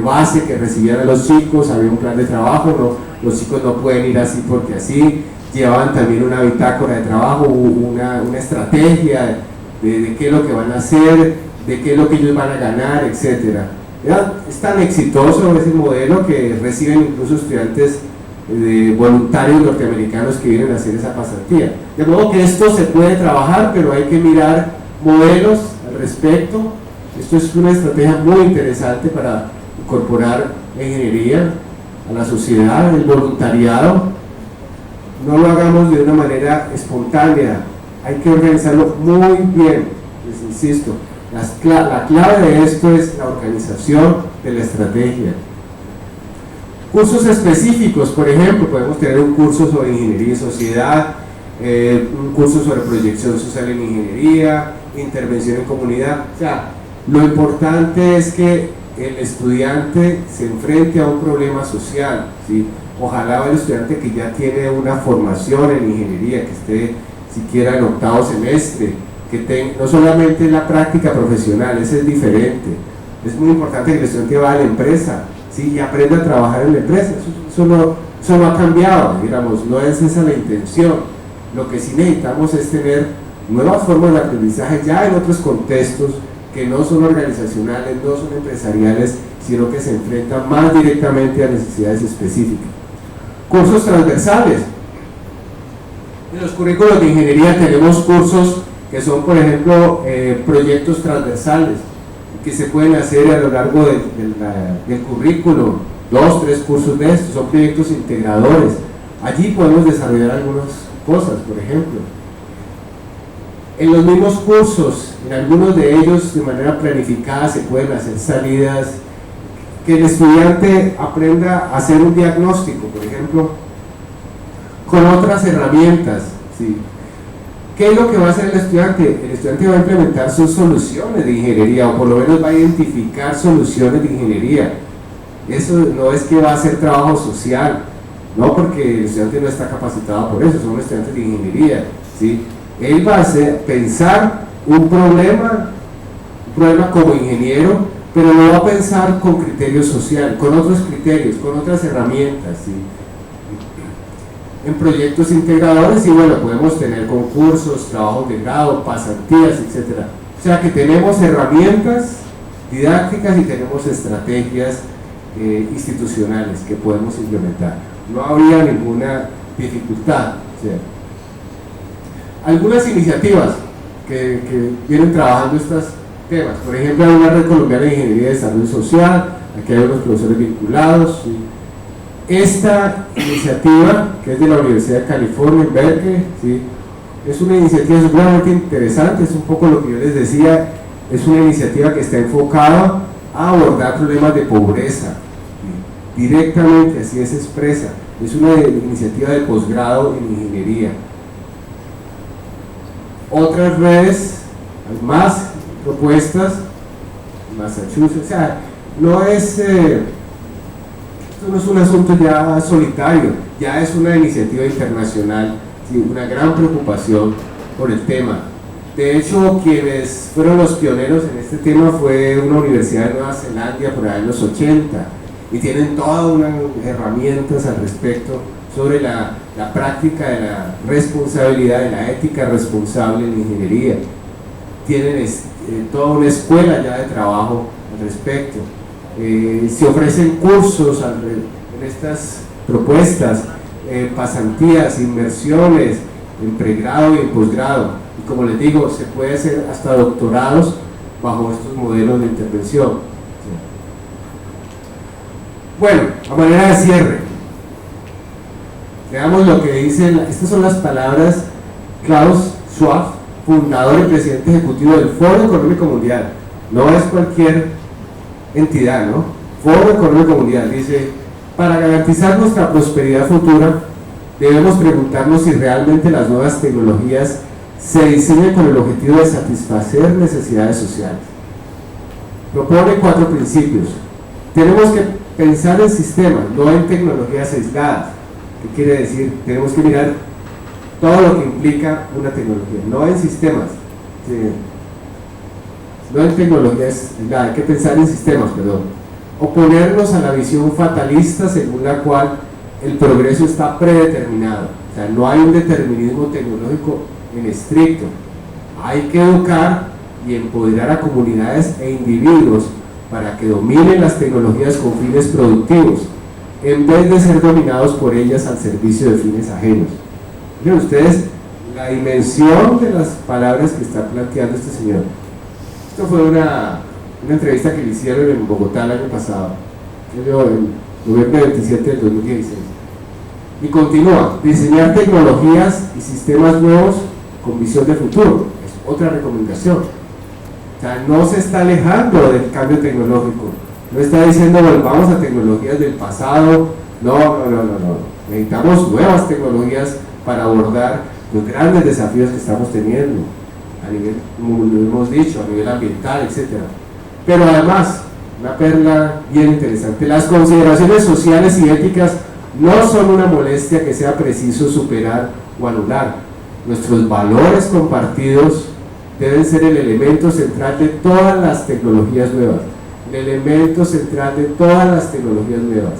base que recibían a los chicos, había un plan de trabajo, ¿no? Los chicos no pueden ir así porque así, llevaban también una bitácora de trabajo, una estrategia de qué es lo que van a hacer, de qué es lo que ellos van a ganar, etcétera. Es tan exitoso ese modelo que reciben incluso estudiantes voluntarios norteamericanos que vienen a hacer esa pasantía. De modo que esto se puede trabajar, pero hay que mirar modelos al respecto. Esto es una estrategia muy interesante para incorporar la ingeniería a la sociedad, el voluntariado. No lo hagamos de una manera espontánea, hay que organizarlo muy bien, les insisto. La clave de esto es la organización de la estrategia. Cursos específicos, por ejemplo, podemos tener un curso sobre ingeniería y sociedad, un curso sobre proyección social en ingeniería, intervención en comunidad. O sea, lo importante es que el estudiante se enfrente a un problema social, ¿sí? Ojalá el estudiante que ya tiene una formación en ingeniería, que esté siquiera en octavo semestre, que tenga no solamente la práctica profesional, eso es diferente. Es muy importante que el estudiante vaya a la empresa, ¿sí?, y aprenda a trabajar en la empresa. Eso no ha cambiado, digamos, no es esa la intención. Lo que sí necesitamos es tener nuevas formas de aprendizaje ya en otros contextos que no son organizacionales, no son empresariales, sino que se enfrentan más directamente a necesidades específicas. Cursos transversales. En los currículos de ingeniería tenemos cursos que son, por ejemplo, proyectos transversales que se pueden hacer a lo largo del currículo, 2, 3 cursos de estos, son proyectos integradores. Allí podemos desarrollar algunas cosas, por ejemplo. En los mismos cursos, en algunos de ellos de manera planificada se pueden hacer salidas, que el estudiante aprenda a hacer un diagnóstico, por ejemplo, con otras herramientas, ¿sí? ¿Qué es lo que va a hacer el estudiante? El estudiante va a implementar sus soluciones de ingeniería, o por lo menos va a identificar soluciones de ingeniería. Eso no es que va a hacer trabajo social, no, porque el estudiante no está capacitado por eso, son estudiantes de ingeniería, ¿sí? Él va a pensar un problema como ingeniero, pero lo va a pensar con criterio social, con otros criterios, con otras herramientas, ¿sí? En proyectos integradores, y bueno, podemos tener concursos, trabajos de grado, pasantías, etc. O sea que tenemos herramientas didácticas y tenemos estrategias institucionales que podemos implementar. No habría ninguna dificultad, ¿sí? Algunas iniciativas que vienen trabajando estos temas, por ejemplo, hay una red colombiana de ingeniería de desarrollo social, aquí hay unos profesores vinculados, ¿sí? Esta iniciativa, que es de la Universidad de California en Berkeley, ¿sí? Es una iniciativa sumamente interesante, es un poco lo que yo les decía, es una iniciativa que está enfocada a abordar problemas de pobreza, ¿sí? Directamente, así es expresa, es una iniciativa de posgrado en ingeniería. Otras redes, hay más propuestas, Massachusetts, o sea, no es... esto no es un asunto ya solitario, ya es una iniciativa internacional, ¿sí? Una gran preocupación por el tema. De hecho, quienes fueron los pioneros en este tema fue una universidad de Nueva Zelanda por ahí en los 80, y tienen todas unas herramientas al respecto sobre la práctica de la responsabilidad, de la ética responsable en ingeniería. Tienen toda una escuela ya de trabajo al respecto. Se ofrecen cursos en estas propuestas, pasantías, inmersiones en pregrado y en posgrado, y como les digo, se puede hacer hasta doctorados bajo estos modelos de intervención. ¿Sí? Bueno, a manera de cierre, veamos lo que dicen, estas son las palabras Klaus Schwab, fundador y presidente ejecutivo del Foro Económico Mundial. No es cualquier entidad, ¿no? Foro Económico Mundial dice: para garantizar nuestra prosperidad futura, debemos preguntarnos si realmente las nuevas tecnologías se diseñan con el objetivo de satisfacer necesidades sociales. Propone 4 principios. Tenemos que pensar en sistemas, no en tecnologías aisladas. ¿Qué quiere decir? Tenemos que mirar todo lo que implica una tecnología, no en sistemas, ¿sí? No en tecnologías aisladas, hay que pensar en sistemas, perdón. Oponernos a la visión fatalista según la cual el progreso está predeterminado, o sea, no hay un determinismo tecnológico en estricto. Hay que educar y empoderar a comunidades e individuos para que dominen las tecnologías con fines productivos, en vez de ser dominados por ellas al servicio de fines ajenos. Miren ustedes la dimensión de las palabras que está planteando este señor. Esto fue una entrevista que le hicieron en Bogotá el año pasado, en noviembre 27 del 2016. Y continúa: diseñar tecnologías y sistemas nuevos con visión de futuro. Es otra recomendación. O sea, no se está alejando del cambio tecnológico. No está diciendo volvamos a tecnologías del pasado. No. Necesitamos nuevas tecnologías para abordar los grandes desafíos que estamos teniendo a nivel, como lo hemos dicho, a nivel ambiental, etc. Pero además, una perla bien interesante: las consideraciones sociales y éticas no son una molestia que sea preciso superar o anular. Nuestros valores compartidos deben ser el elemento central de todas las tecnologías nuevas. El elemento central de todas las tecnologías nuevas.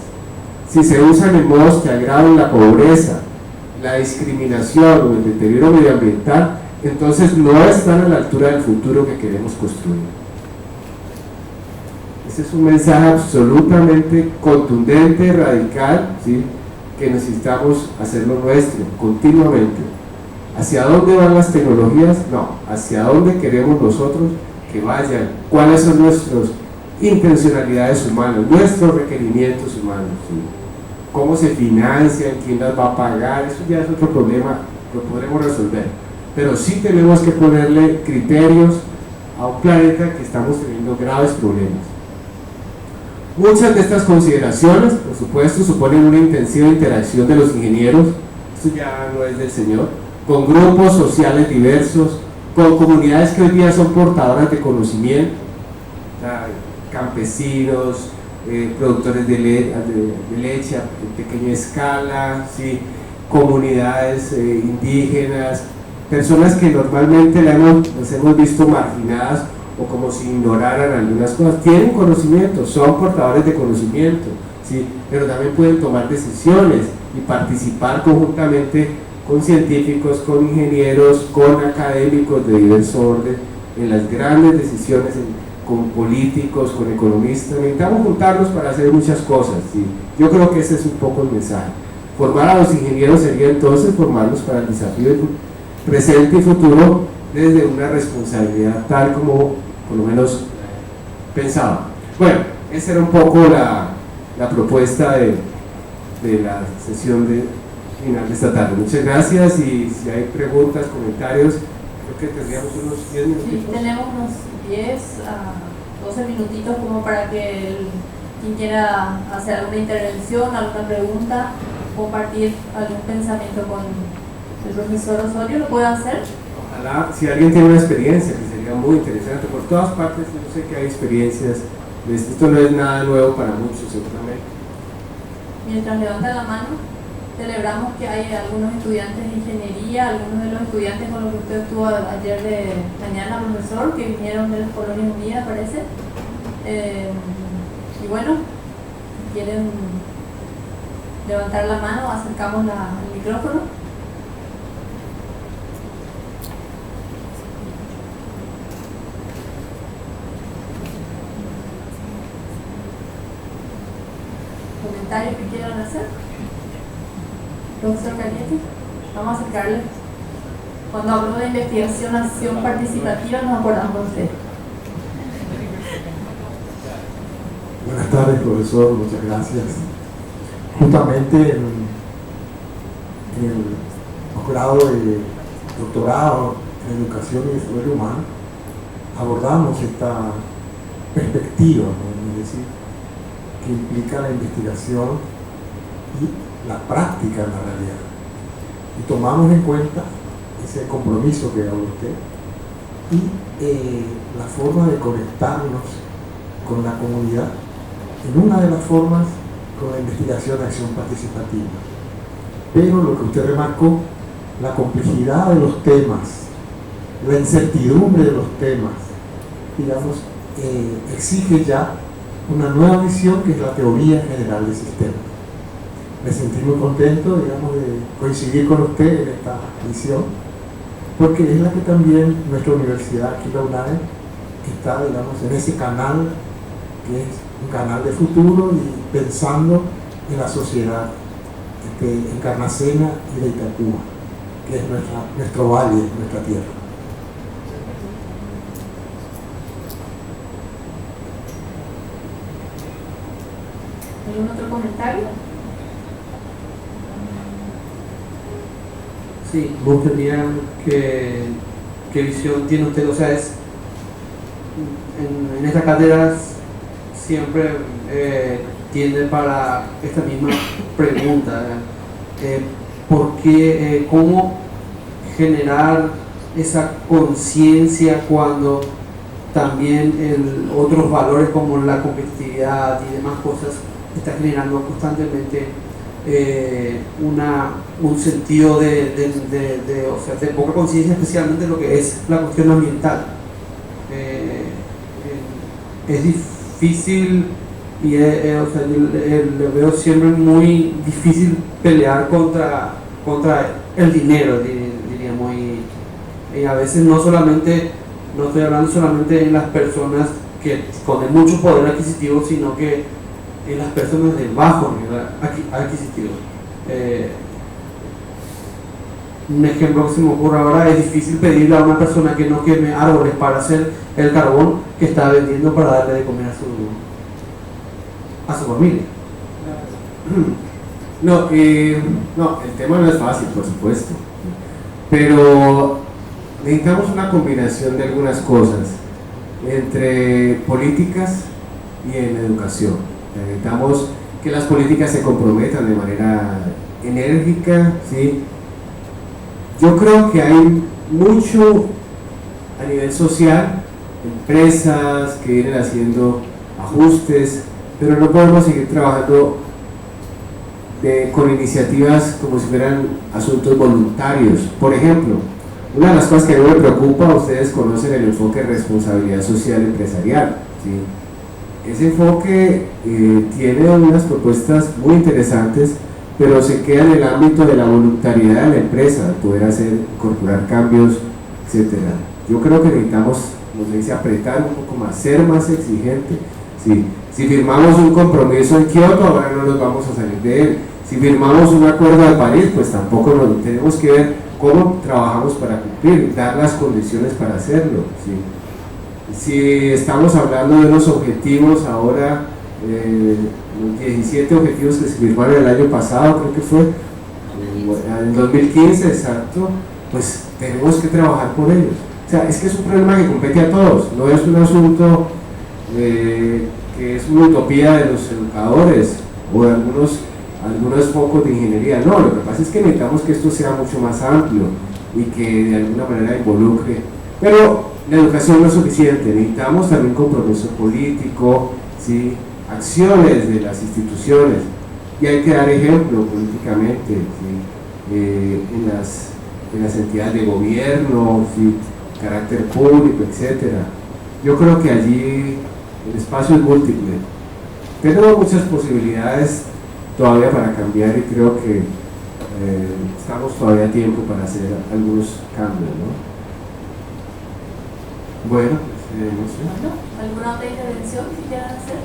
Si se usan en modos que agravan la pobreza, la discriminación o el deterioro medioambiental, entonces no están a la altura del futuro que queremos construir. Este es un mensaje absolutamente contundente, radical, ¿sí? Que necesitamos hacerlo nuestro continuamente. ¿Hacia dónde van las tecnologías? No, ¿hacia dónde queremos nosotros que vayan? ¿Cuáles son nuestras intencionalidades humanas, nuestros requerimientos humanos? ¿Sí? ¿Cómo se financian? ¿Quién las va a pagar? Eso ya es otro problema, lo podremos resolver. pero sí tenemos que ponerle criterios a un planeta que estamos teniendo graves problemas. Muchas de estas consideraciones, por supuesto, suponen una intensiva interacción de los ingenieros, esto ya no es del Señor, con grupos sociales diversos, con comunidades que hoy día son portadoras de conocimiento, campesinos, productores de leche a pequeña escala, ¿sí? Comunidades indígenas, personas que normalmente las hemos visto marginadas o como si ignoraran algunas cosas. Tienen conocimiento, son portadores de conocimiento, ¿sí? Pero también pueden tomar decisiones y participar conjuntamente con científicos, con ingenieros, con académicos de diverso orden en las grandes decisiones, con políticos, con economistas. Necesitamos juntarnos para hacer muchas cosas, ¿sí? Yo creo que ese es un poco el mensaje. Formar a los ingenieros sería entonces formarlos para el desafío presente y futuro desde una responsabilidad tal como por lo menos pensaba. Bueno, esa era un poco la propuesta de la sesión final de esta tarde. Muchas gracias, y si hay preguntas, comentarios, creo que tendríamos unos 10 minutitos. Sí, tenemos unos 10 a 12 minutitos como para que quien quiera hacer alguna intervención, alguna pregunta, compartir algún pensamiento con el profesor Osorio, lo pueda hacer. Ojalá, si alguien tiene una experiencia, que sería muy interesante. Por todas partes, yo sé que hay experiencias. Esto no es nada nuevo para muchos, seguramente. Mientras levantan la mano, celebramos que hay algunos estudiantes de ingeniería, algunos de los estudiantes con los que usted estuvo ayer de mañana, profesor, que vinieron de las Colonias Unidas, parece. Y bueno, si quieren levantar la mano, acercamos el micrófono. ¿Comentarios que quieran hacer? Profesor Cañete, vamos a acercarle. Cuando hablo de investigación, acción participativa, nos acordamos de usted. Buenas tardes, profesor, muchas gracias. Justamente en el posgrado de doctorado en educación y desarrollo humano abordamos esta perspectiva, podemos decir, que implica la investigación y la práctica en la realidad. Y tomamos en cuenta ese compromiso que habló usted y la forma de conectarnos con la comunidad en una de las formas con la investigación de acción participativa. Pero lo que usted remarcó, la complejidad de los temas, la incertidumbre de los temas, digamos, exige ya una nueva visión que es la teoría general del sistema. Me sentí muy contento, digamos, de coincidir con usted en esta visión, porque es la que también nuestra universidad aquí, la UNAE, está, digamos, en ese canal que es un canal de futuro y pensando en la sociedad encarnacena y de Itacúa, que es nuestro valle, nuestra tierra. ¿Algún otro comentario? Sí, vos tendrían qué visión tiene usted, o sea, es en estas cátedras siempre tiende para esta misma pregunta, ¿por qué, cómo generar esa conciencia cuando también otros valores como la competitividad y demás cosas está generando constantemente un sentido o sea, de poca conciencia, especialmente lo que es la cuestión ambiental? Es difícil y o sea, le veo siempre muy difícil pelear contra el dinero, diríamos, y a veces no estoy hablando solamente en las personas que con mucho poder adquisitivo, sino que en las personas de bajo nivel adquisitivo. Un ejemplo que se me ocurre ahora: es difícil pedirle a una persona que no queme árboles para hacer el carbón que está vendiendo para darle de comer a su familia. No, el tema no es fácil, por supuesto, pero necesitamos una combinación de algunas cosas entre políticas y en educación. Necesitamos que las políticas se comprometan de manera enérgica, ¿sí? Yo creo que hay mucho a nivel social, empresas que vienen haciendo ajustes, pero no podemos seguir trabajando con iniciativas como si fueran asuntos voluntarios. Por ejemplo, una de las cosas que a mí me preocupa, ustedes conocen el enfoque de responsabilidad social empresarial, ¿sí? Ese enfoque tiene unas propuestas muy interesantes, pero se queda en el ámbito de la voluntariedad de la empresa, poder incorporar cambios, etc. Yo creo que necesitamos, nos dice, apretar un poco más, ser más exigente, ¿sí? Si firmamos un compromiso en Kioto, ahora no nos vamos a salir de él. Si firmamos un acuerdo de París, pues tampoco tenemos que ver cómo trabajamos para cumplir, dar las condiciones para hacerlo, ¿sí? Si estamos hablando de unos objetivos ahora, los 17 objetivos que se firmaron el año pasado, creo que fue, en 2015, exacto, pues tenemos que trabajar por ellos. O sea, es que es un problema que compete a todos, no es un asunto que es una utopía de los educadores o de algunos focos de ingeniería. No, lo que pasa es que necesitamos que esto sea mucho más amplio y que de alguna manera involucre. Pero la educación no es suficiente, necesitamos también compromiso político, ¿sí? Acciones de las instituciones, y hay que dar ejemplo políticamente, ¿sí? En las entidades de gobierno, ¿sí? Carácter público, etc. Yo creo que allí el espacio es múltiple. Tenemos muchas posibilidades todavía para cambiar y creo que estamos todavía a tiempo para hacer algunos cambios, ¿no? Bueno, no sé. ¿Alguna otra intervención que quieran hacer?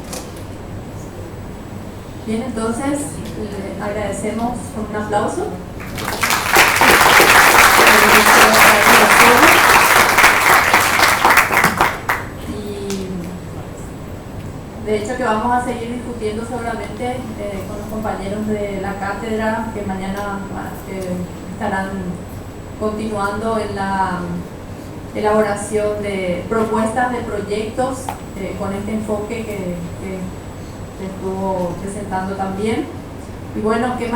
Bien, entonces le agradecemos con un aplauso. De hecho que vamos a seguir discutiendo seguramente con los compañeros de la cátedra que mañana estarán continuando en la elaboración de propuestas de proyectos con este enfoque que se estuvo presentando también. Y bueno, qué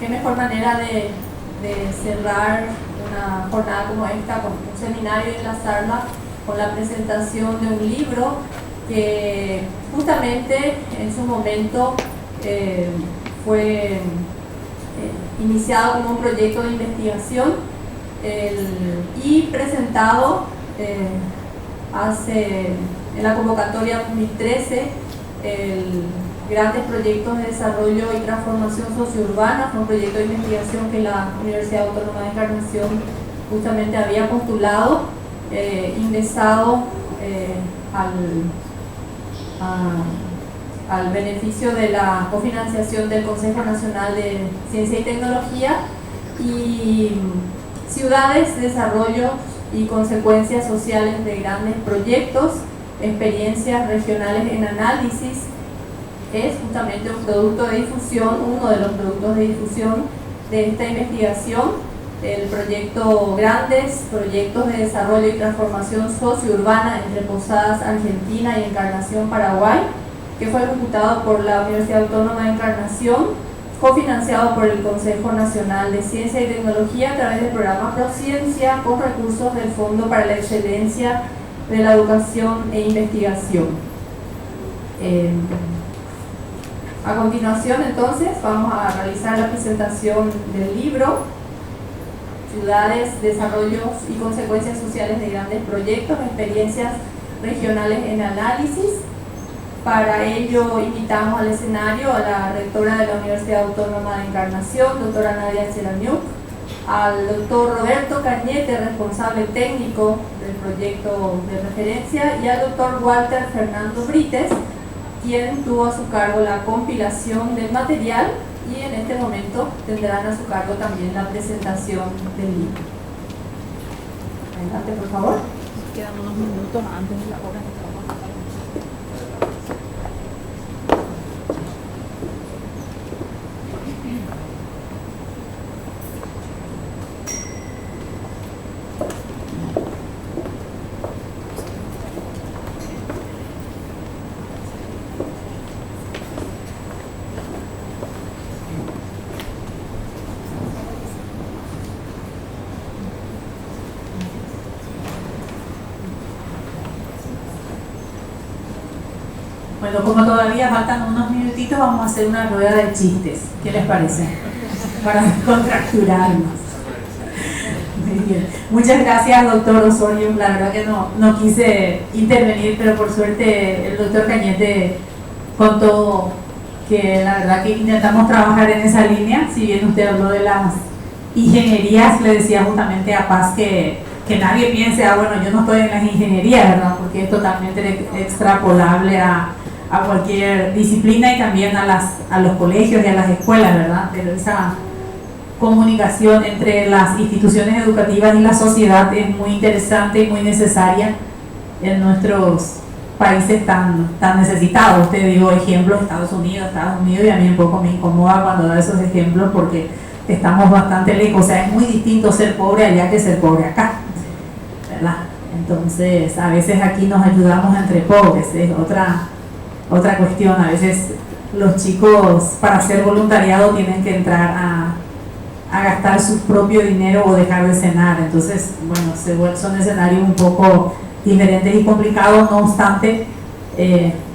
mejor manera de cerrar una jornada como esta, con un seminario y enlazarla con la presentación de un libro que justamente en su momento fue iniciado como un proyecto de investigación y presentado en la convocatoria 2013 grandes proyectos de desarrollo y transformación sociourbana. Fue un proyecto de investigación que la Universidad Autónoma de Encarnación justamente había postulado, ingresado al beneficio de la cofinanciación del Consejo Nacional de Ciencia y Tecnología, y ciudades, desarrollos y consecuencias sociales de grandes proyectos, experiencias regionales en análisis. Es justamente un producto de difusión, uno de los productos de difusión de esta investigación, el proyecto Grandes Proyectos de Desarrollo y Transformación Sociourbana entre Posadas, Argentina y Encarnación, Paraguay, que fue ejecutado por la Universidad Autónoma de Encarnación, cofinanciado por el Consejo Nacional de Ciencia y Tecnología a través del programa Prociencia, con recursos del Fondo para la Excelencia de la Educación e Investigación. A continuación, entonces, vamos a realizar la presentación del libro Ciudades, Desarrollos y Consecuencias Sociales de Grandes Proyectos, Experiencias Regionales en Análisis. Para ello invitamos al escenario a la rectora de la Universidad Autónoma de Encarnación, doctora Nadia Cheraniuk, al doctor Roberto Cañete, responsable técnico del proyecto de referencia, y al doctor Walter Fernando Brites, quien tuvo a su cargo la compilación del material, y en este momento tendrán a su cargo también la presentación del libro. Adelante, por favor. Quedan unos minutos antes de la hora de trabajo. Bueno, como todavía faltan unos minutitos, vamos a hacer una rueda de chistes. ¿Qué les parece? Para descontracturarnos. Muy bien. Muchas gracias, doctor Osorio. La verdad que no quise intervenir, pero por suerte el doctor Cañete contó que la verdad que intentamos trabajar en esa línea. Si bien usted habló de las ingenierías, le decía justamente a Paz que nadie piense, bueno, yo no estoy en las ingenierías, ¿verdad? Porque es totalmente extrapolable a cualquier disciplina y también a los colegios y a las escuelas, ¿verdad? Pero esa comunicación entre las instituciones educativas y la sociedad es muy interesante y muy necesaria en nuestros países tan necesitados. Usted dio ejemplos, Estados Unidos, y a mí un poco me incomoda cuando da esos ejemplos porque estamos bastante lejos. O sea, es muy distinto ser pobre allá que ser pobre acá, ¿verdad? Entonces, a veces aquí nos ayudamos entre pobres, es otra cuestión. A veces los chicos para hacer voluntariado tienen que entrar a gastar su propio dinero o dejar de cenar. Entonces, bueno, son escenarios un poco diferentes y complicados. No obstante,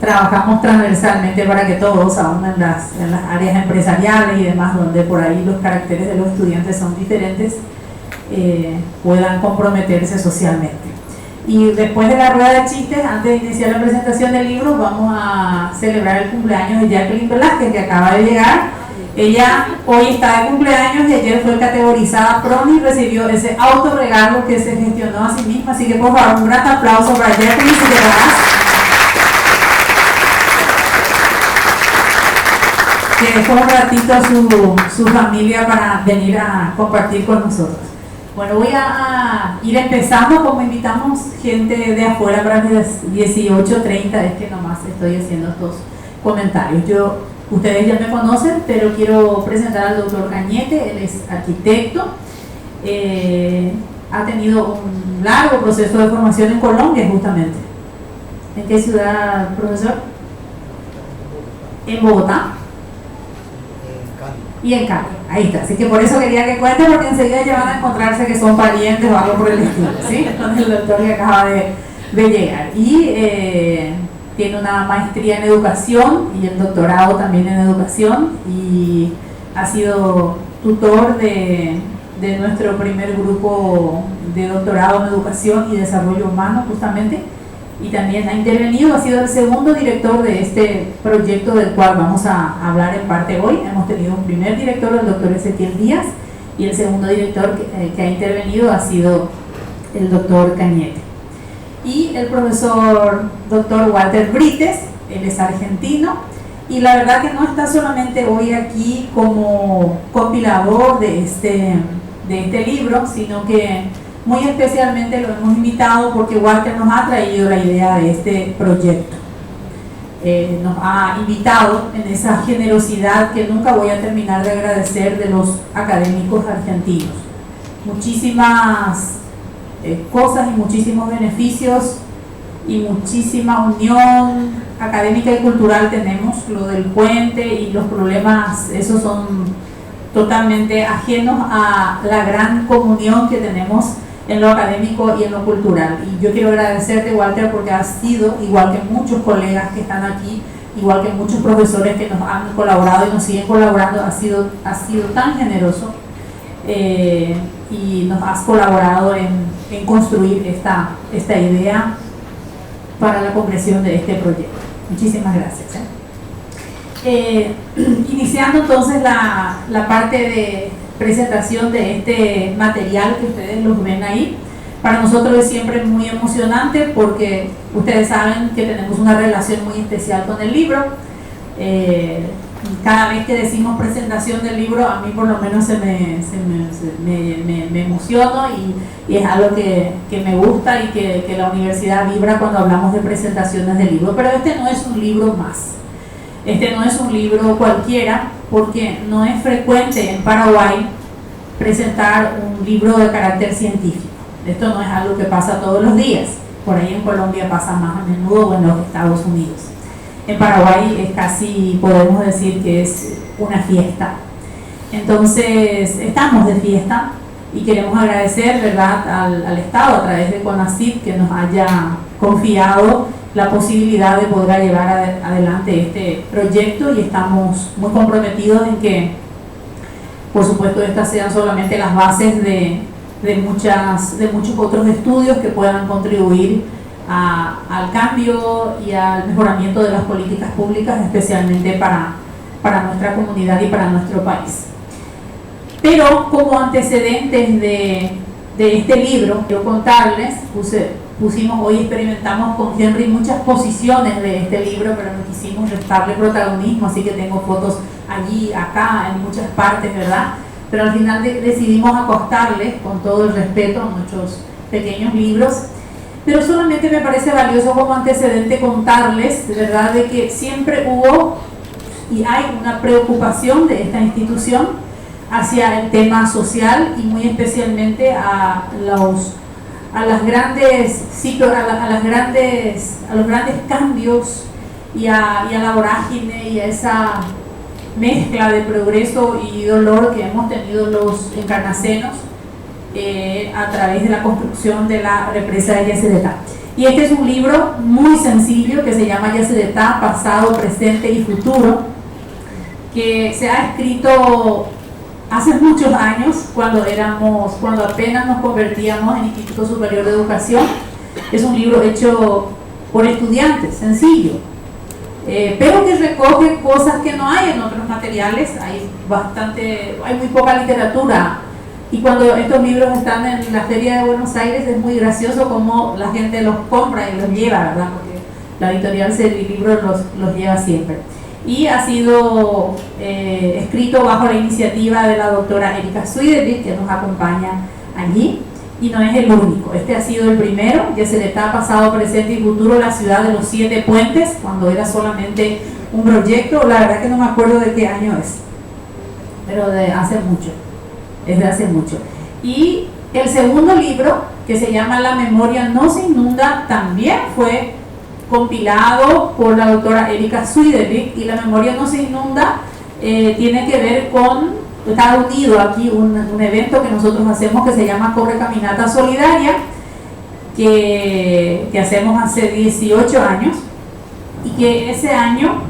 trabajamos transversalmente para que todos, aún en las áreas empresariales y demás, donde por ahí los caracteres de los estudiantes son diferentes, puedan comprometerse socialmente. Y después de la rueda de chistes, antes de iniciar la presentación del libro, vamos a celebrar el cumpleaños de Jacqueline Velázquez, que acaba de llegar. Ella hoy está de cumpleaños y ayer fue categorizada PRON y recibió ese autorregalo que se gestionó a sí misma. Así que por favor, un gran aplauso para Jacqueline, si te vas. Que dejó un ratito a su familia para venir a compartir con nosotros. Bueno, voy a ir empezando. Como invitamos gente de afuera para las 18:30, es que nomás estoy haciendo estos comentarios. Ustedes ya me conocen, pero quiero presentar al doctor Cañete. Él es arquitecto, ha tenido un largo proceso de formación en Colombia justamente. ¿En qué ciudad, profesor? En Bogotá. Y en Cali, ahí está. Así que por eso quería que cuente, porque enseguida ya van a encontrarse que son parientes o algo por el estilo, ¿sí? Con el doctor que acaba de llegar. Y tiene una maestría en educación y el doctorado también en educación, y ha sido tutor de nuestro primer grupo de doctorado en educación y desarrollo humano justamente, y también ha intervenido, ha sido el segundo director de este proyecto del cual vamos a hablar en parte hoy. Hemos tenido un primer director, el doctor Ezequiel Díaz, y el segundo director que ha intervenido ha sido el doctor Cañete. Y el profesor doctor Walter Brites, él es argentino, y la verdad que no está solamente hoy aquí como compilador de este libro, sino que muy especialmente lo hemos invitado porque Walter nos ha traído la idea de este proyecto. Nos ha invitado en esa generosidad que nunca voy a terminar de agradecer de los académicos argentinos. Muchísimas cosas y muchísimos beneficios y muchísima unión académica y cultural tenemos. Lo del puente y los problemas, esos son totalmente ajenos a la gran comunión que tenemos en lo académico y en lo cultural. Y yo quiero agradecerte, Walter, porque has sido, igual que muchos colegas que están aquí, igual que muchos profesores que nos han colaborado y nos siguen colaborando, has sido tan generoso y nos has colaborado en construir esta idea para la concreción de este proyecto. Muchísimas gracias. Iniciando entonces la parte de presentación de este material que ustedes los ven ahí. Para nosotros es siempre muy emocionante porque ustedes saben que tenemos una relación muy especial con el libro. Cada vez que decimos presentación del libro, a mí por lo menos me emociono y es algo que me gusta y que la universidad vibra cuando hablamos de presentaciones del libro. Pero este no es un libro más. Este no es un libro cualquiera, porque no es frecuente en Paraguay presentar un libro de carácter científico. Esto no es algo que pasa todos los días. Por ahí en Colombia pasa más a menudo, o en los Estados Unidos. En Paraguay es casi, podemos decir que es una fiesta. Entonces, estamos de fiesta y queremos agradecer, ¿verdad?, al Estado a través de CONACYT que nos haya confiado la posibilidad de poder llevar adelante este proyecto, y estamos muy comprometidos en que, por supuesto, estas sean solamente las bases de muchos otros estudios que puedan contribuir al cambio y al mejoramiento de las políticas públicas, especialmente para nuestra comunidad y para nuestro país. Pero como antecedentes de este libro, quiero contarles, hoy experimentamos con Henry muchas posiciones de este libro, pero no quisimos restarle protagonismo, así que tengo fotos allí, acá, en muchas partes, ¿verdad? Pero al final decidimos acostarles, con todo el respeto, a nuestros pequeños libros. Pero solamente me parece valioso como antecedente contarles, de verdad, de que siempre hubo y hay una preocupación de esta institución hacia el tema social, y muy especialmente a los grandes cambios y a la vorágine y a esa mezcla de progreso y dolor que hemos tenido los encarnacenos a través de la construcción de la represa de Yacyretá. Y este es un libro muy sencillo que se llama Yacyretá, pasado, presente y futuro, que se ha escrito hace muchos años, cuando apenas nos convertíamos en Instituto Superior de Educación. Es un libro hecho por estudiantes, sencillo, pero que recoge cosas que no hay en otros materiales. Hay muy poca literatura, y cuando estos libros están en la Feria de Buenos Aires es muy gracioso cómo la gente los compra y los lleva, ¿verdad? Porque la editorial Libro los lleva siempre. Y ha sido escrito bajo la iniciativa de la doctora Erika Zuiderlich, que nos acompaña allí, y no es el único. Este ha sido el primero, Yacyretá, pasado, presente y futuro, la ciudad de los 7 puentes, cuando era solamente un proyecto. La verdad que no me acuerdo de qué año es, pero es de hace mucho. Y el segundo libro, que se llama La memoria no se inunda, también fue compilado por la doctora Erika Zuiderlich, y La memoria no se inunda tiene que ver está unido aquí un evento que nosotros hacemos que se llama Corre Caminata Solidaria, que hacemos hace 18 años, y que ese año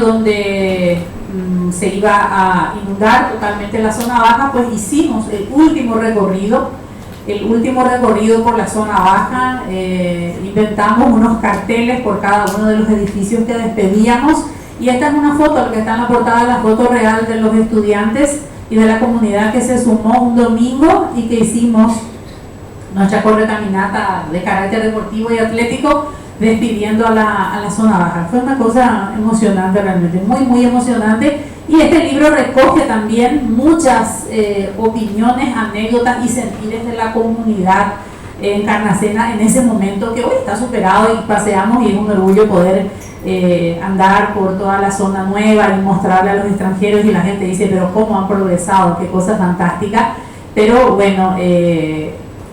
donde se iba a inundar totalmente la zona baja, pues hicimos el último recorrido por la zona baja. Inventamos unos carteles por cada uno de los edificios que despedíamos, y esta es una foto, lo que está en la portada, la foto real de los estudiantes y de la comunidad que se sumó un domingo y que hicimos nuestra correcaminata de carácter deportivo y atlético, despidiendo a la zona baja. Fue una cosa emocionante, realmente, muy, muy emocionante. Y este libro recoge también muchas opiniones, anécdotas y sentires de la comunidad encarnacena en ese momento, que hoy está superado, y paseamos y es un orgullo poder andar por toda la zona nueva y mostrarle a los extranjeros, y la gente dice, pero cómo han progresado, qué cosa fantástica. Pero bueno,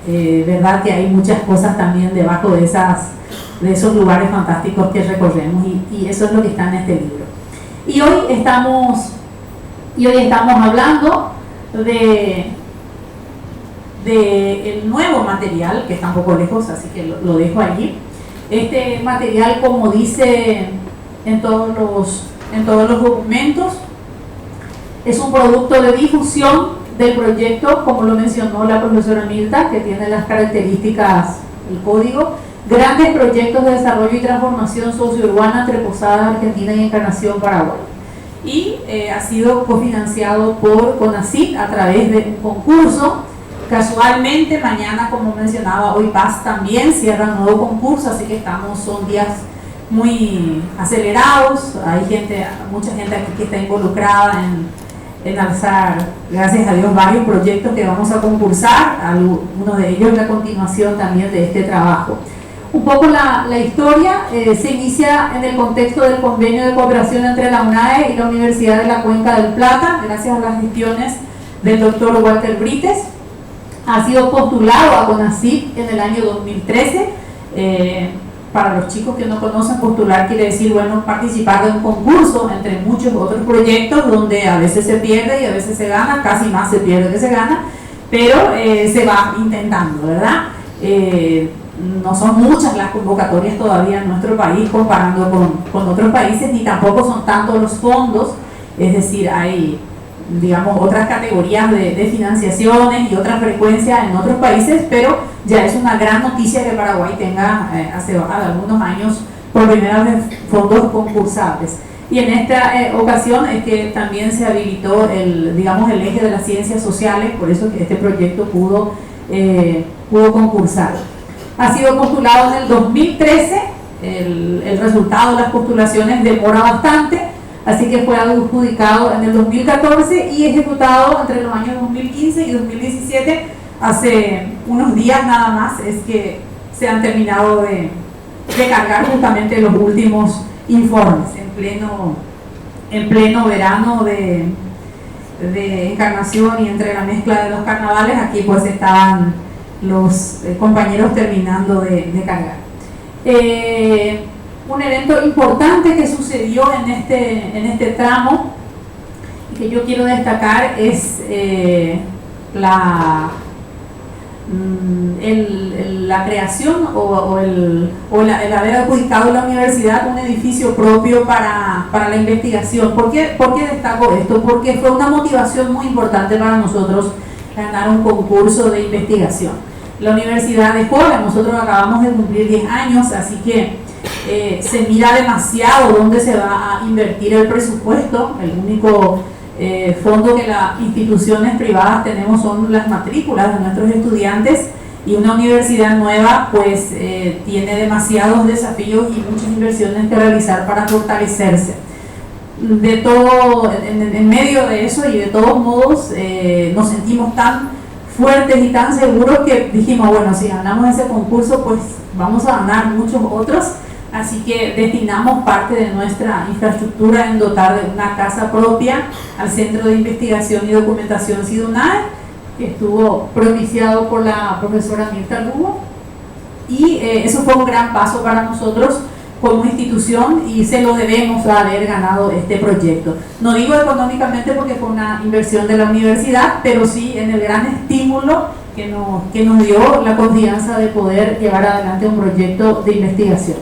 verdad que hay muchas cosas también debajo de esos lugares fantásticos que recorremos, y eso es lo que está en este libro. Y hoy estamos hablando de el nuevo material, que está un poco lejos, así que lo dejo allí. Este material, como dice en todos los documentos, es un producto de difusión del proyecto, como lo mencionó la profesora Mirta, que tiene las características, el código: Grandes Proyectos de Desarrollo y Transformación Sociourbana entre Posada, Argentina y Encarnación, Paraguay. Y ha sido cofinanciado por CONACYT a través de un concurso. Casualmente, mañana, como mencionaba, hoy Paz también cierra un nuevo concurso, así que son días muy acelerados. Hay mucha gente aquí que está involucrada en alzar, gracias a Dios, varios proyectos que vamos a concursar. Uno de ellos es la continuación también de este trabajo. Un poco la historia se inicia en el contexto del convenio de cooperación entre la UNAE y la Universidad de la Cuenca del Plata, gracias a las gestiones del doctor Walter Brites. Ha sido postulado a CONACYT en el año 2013. Para los chicos que no conocen, postular quiere decir, bueno, participar de un concurso entre muchos otros proyectos, donde a veces se pierde y a veces se gana, casi más se pierde que se gana, pero se va intentando, ¿verdad? no son muchas las convocatorias todavía en nuestro país comparando con otros países, ni tampoco son tantos los fondos, es decir, hay, digamos, otras categorías de financiaciones y otra frecuencia en otros países, pero ya es una gran noticia que Paraguay tenga hace algunos años por primera vez fondos concursables. Y en esta ocasión es que también se habilitó el eje de las ciencias sociales, por eso que este proyecto pudo concursar. Ha sido postulado en el 2013, el resultado de las postulaciones demora bastante, así que fue adjudicado en el 2014 y ejecutado entre los años 2015 y 2017. Hace unos días nada más es que se han terminado de cargar justamente los últimos informes en pleno verano de Encarnación, y entre la mezcla de los carnavales aquí pues estaban los compañeros terminando de cargar. Un evento importante que sucedió en este tramo y que yo quiero destacar es la creación o el haber adjudicado a la universidad un edificio propio para la investigación. ¿Por qué destaco esto? Porque fue una motivación muy importante para nosotros ganar un concurso de investigación. La universidad es joven, nosotros acabamos de cumplir 10 años, así que se mira demasiado dónde se va a invertir el presupuesto. El único fondo que las instituciones privadas tenemos son las matrículas de nuestros estudiantes, y una universidad nueva pues tiene demasiados desafíos y muchas inversiones que realizar para fortalecerse. De todo, en medio de eso y de todos modos nos sentimos tan fuertes y tan seguros que dijimos, bueno, si ganamos ese concurso pues vamos a ganar muchos otros. Así que destinamos parte de nuestra infraestructura en dotar de una casa propia al Centro de Investigación y Documentación CIDUNAE, que estuvo propiciado por la profesora Mirta Lugo, y eso fue un gran paso para nosotros como institución y se lo debemos a haber ganado este proyecto. No digo económicamente porque fue una inversión de la universidad, pero sí en el gran estímulo que nos dio la confianza de poder llevar adelante un proyecto de investigación.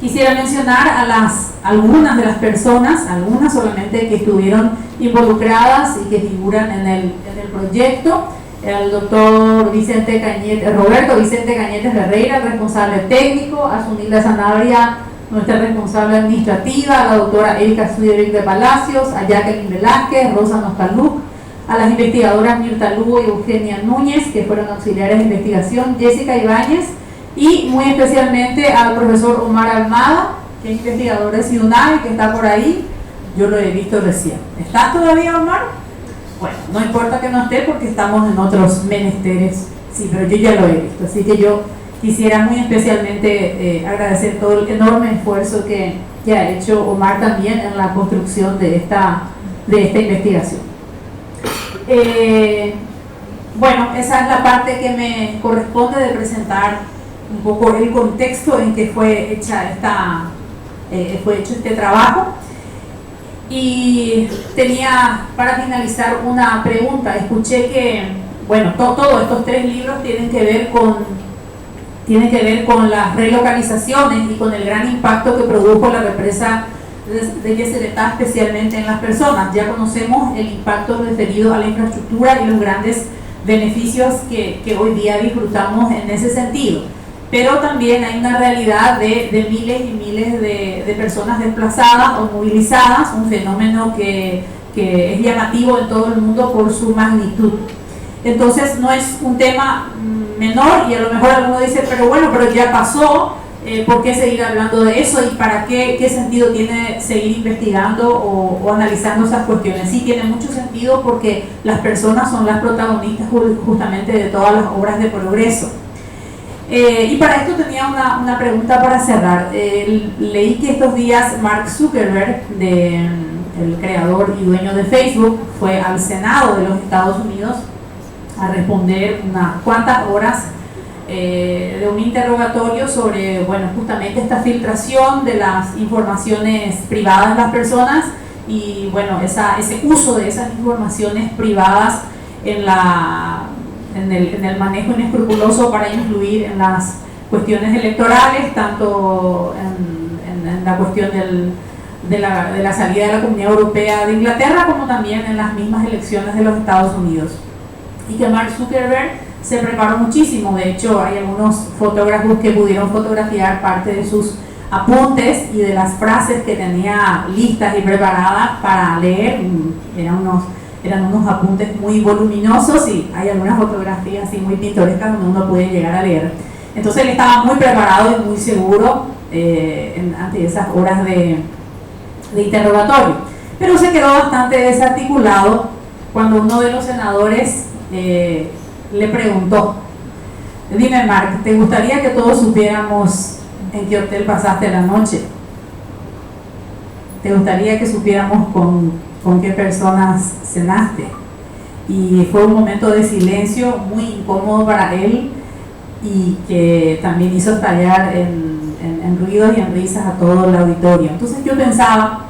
Quisiera mencionar a algunas de las personas, algunas solamente, que estuvieron involucradas y que figuran en el proyecto. El doctor Roberto Vicente Cañete Ferreira, el responsable técnico; a Zunilda Sanabria, nuestra responsable administrativa; a la doctora Erika Zúñiga de Palacios; a Jacqueline Velázquez, Rosa Nostaluk; a las investigadoras Mirta Lugo y Eugenia Núñez, que fueron auxiliares de investigación; Jessica Ibáñez, y muy especialmente al profesor Omar Almada, que es investigador de CIDUNAE, que está por ahí. Yo lo he visto recién. ¿Estás todavía, Omar? Bueno, no importa que no esté porque estamos en otros menesteres, sí, pero yo ya lo he visto. Así que yo quisiera muy especialmente agradecer todo el enorme esfuerzo que ha hecho Omar también en la construcción de esta investigación. Bueno, esa es la parte que me corresponde de presentar un poco el contexto en que fue hecho este trabajo. Y tenía para finalizar una pregunta. Escuché que, bueno, todos estos 3 libros tienen que ver con las relocalizaciones y con el gran impacto que produjo la represa de Yeseretá, especialmente en las personas. Ya conocemos el impacto referido a la infraestructura y los grandes beneficios que hoy día disfrutamos en ese sentido. Pero también hay una realidad de miles y miles de personas desplazadas o movilizadas, un fenómeno que es llamativo en todo el mundo por su magnitud. Entonces no es un tema menor, y a lo mejor alguno dice, pero ya pasó, ¿por qué seguir hablando de eso? ¿Y para qué sentido tiene seguir investigando o analizando esas cuestiones? Sí, tiene mucho sentido porque las personas son las protagonistas justamente de todas las obras de progreso. Y para esto tenía una pregunta para cerrar. Leí que estos días Mark Zuckerberg, el creador y dueño de Facebook, fue al Senado de los Estados Unidos a responder unas cuantas horas de un interrogatorio sobre, bueno, justamente esta filtración de las informaciones privadas de las personas y, bueno, ese uso de esas informaciones privadas en el manejo inescrupuloso para influir en las cuestiones electorales, tanto en la cuestión de la salida de la Comunidad Europea de Inglaterra, como también en las mismas elecciones de los Estados Unidos. Y que Mark Zuckerberg se preparó muchísimo. De hecho, hay algunos fotógrafos que pudieron fotografiar parte de sus apuntes y de las frases que tenía listas y preparadas para leer. Eran unos apuntes muy voluminosos y hay algunas fotografías así muy pintorescas donde uno puede llegar a leer. Entonces él estaba muy preparado y muy seguro ante esas horas de interrogatorio. Pero se quedó bastante desarticulado cuando uno de los senadores le preguntó: dime, Mark, ¿te gustaría que todos supiéramos en qué hotel pasaste la noche? ¿Te gustaría que supiéramos con qué personas cenaste? Y fue un momento de silencio muy incómodo para él y que también hizo estallar en ruidos y en risas a todo el auditorio. Entonces yo pensaba,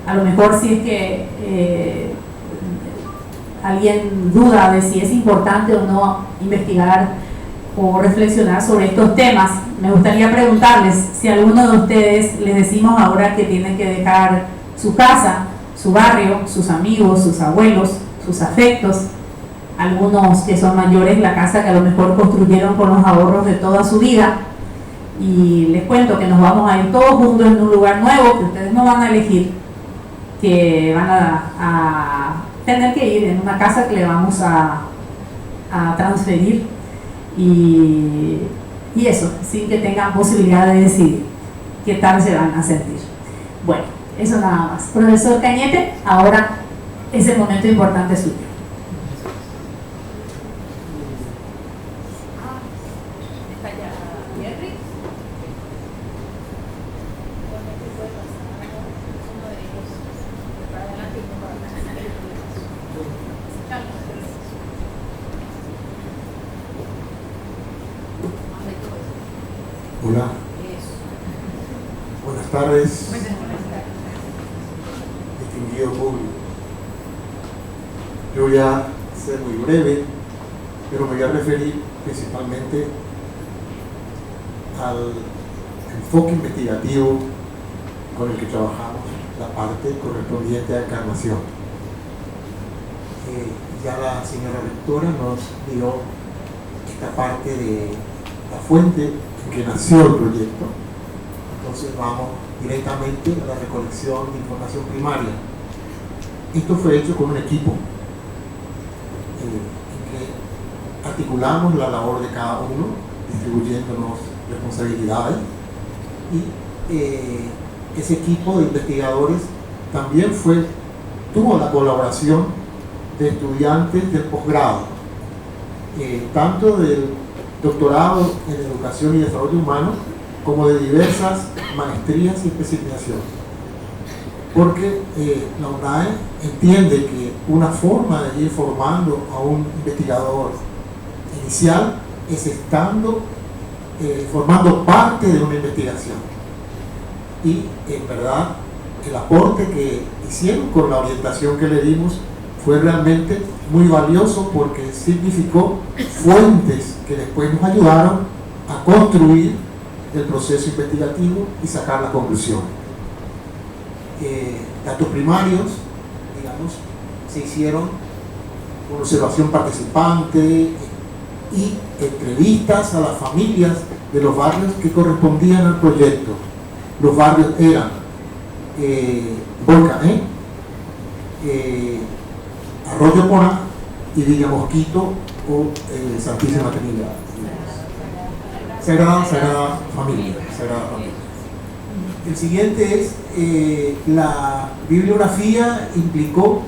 a lo mejor si es que alguien duda de si es importante o no investigar o reflexionar sobre estos temas, me gustaría preguntarles si a alguno de ustedes les decimos ahora que tienen que dejar su casa, su barrio, sus amigos, sus abuelos, sus afectos, algunos que son mayores, la casa que a lo mejor construyeron con los ahorros de toda su vida, y les cuento que nos vamos a ir todos juntos en un lugar nuevo que ustedes no van a elegir, que van a tener que ir en una casa que le vamos a transferir, y eso, sin que tengan posibilidad de decidir qué tal se van a sentir. Bueno, eso nada más. Profesor Cañete, ahora es el momento importante suyo. Hola. Buenas tardes. Distinguido público. Yo voy a ser muy breve, pero me voy a referir principalmente al enfoque investigativo con el que trabajamos la parte correspondiente a encarnación. Ya la señora rectora nos dio esta parte de la fuente en que nació el proyecto. Entonces vamos directamente a la recolección de información primaria. Esto fue hecho con un equipo en que articulamos la labor de cada uno, distribuyéndonos responsabilidades, y ese equipo de investigadores también tuvo la colaboración de estudiantes del posgrado, tanto del doctorado en Educación y Desarrollo Humano como de diversas maestrías y especializaciones, porque la UNAE entiende que una forma de ir formando a un investigador inicial es estando formando parte de una investigación, y en verdad el aporte que hicieron con la orientación que le dimos fue realmente muy valioso, porque significó fuentes que después nos ayudaron a construir el proceso investigativo y sacar las conclusiones. Datos primarios, digamos, se hicieron con observación participante y entrevistas a las familias de los barrios que correspondían al proyecto. Los barrios eran Volcané, Arroyo Porá y Villa Mosquito o Santísima Trinidad. Sagrada Familia. El siguiente es la bibliografía. Implicó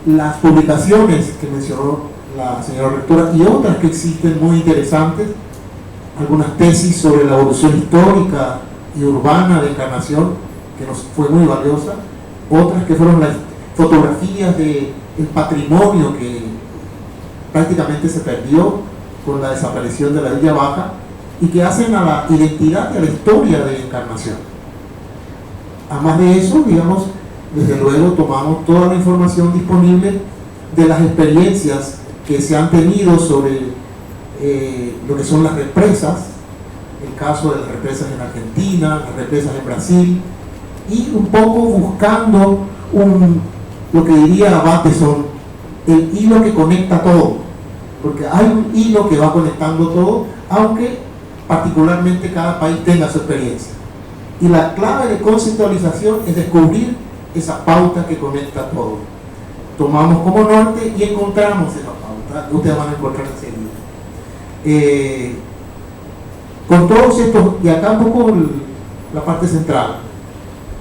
las publicaciones que mencionó la señora rectora y otras que existen muy interesantes, algunas tesis sobre la evolución histórica y urbana de Encarnación, que nos fue muy valiosa, otras que fueron las fotografías del patrimonio que prácticamente se perdió con la desaparición de la Villa Baja y que hacen a la identidad y a la historia de Encarnación. Además de eso, digamos, desde luego tomamos toda la información disponible de las experiencias que se han tenido sobre lo que son las represas, el el caso de las represas en Argentina, las represas en Brasil, y un poco buscando lo que diría Bateson, el hilo que conecta todo, porque hay un hilo que va conectando todo, aunque particularmente cada país tenga su experiencia. Y la clave de conceptualización es descubrir esa pauta que conecta todo. Tomamos como norte y encontramos esa pauta, que ustedes van a encontrar enseguida. Con todos estos, y acá un poco la parte central,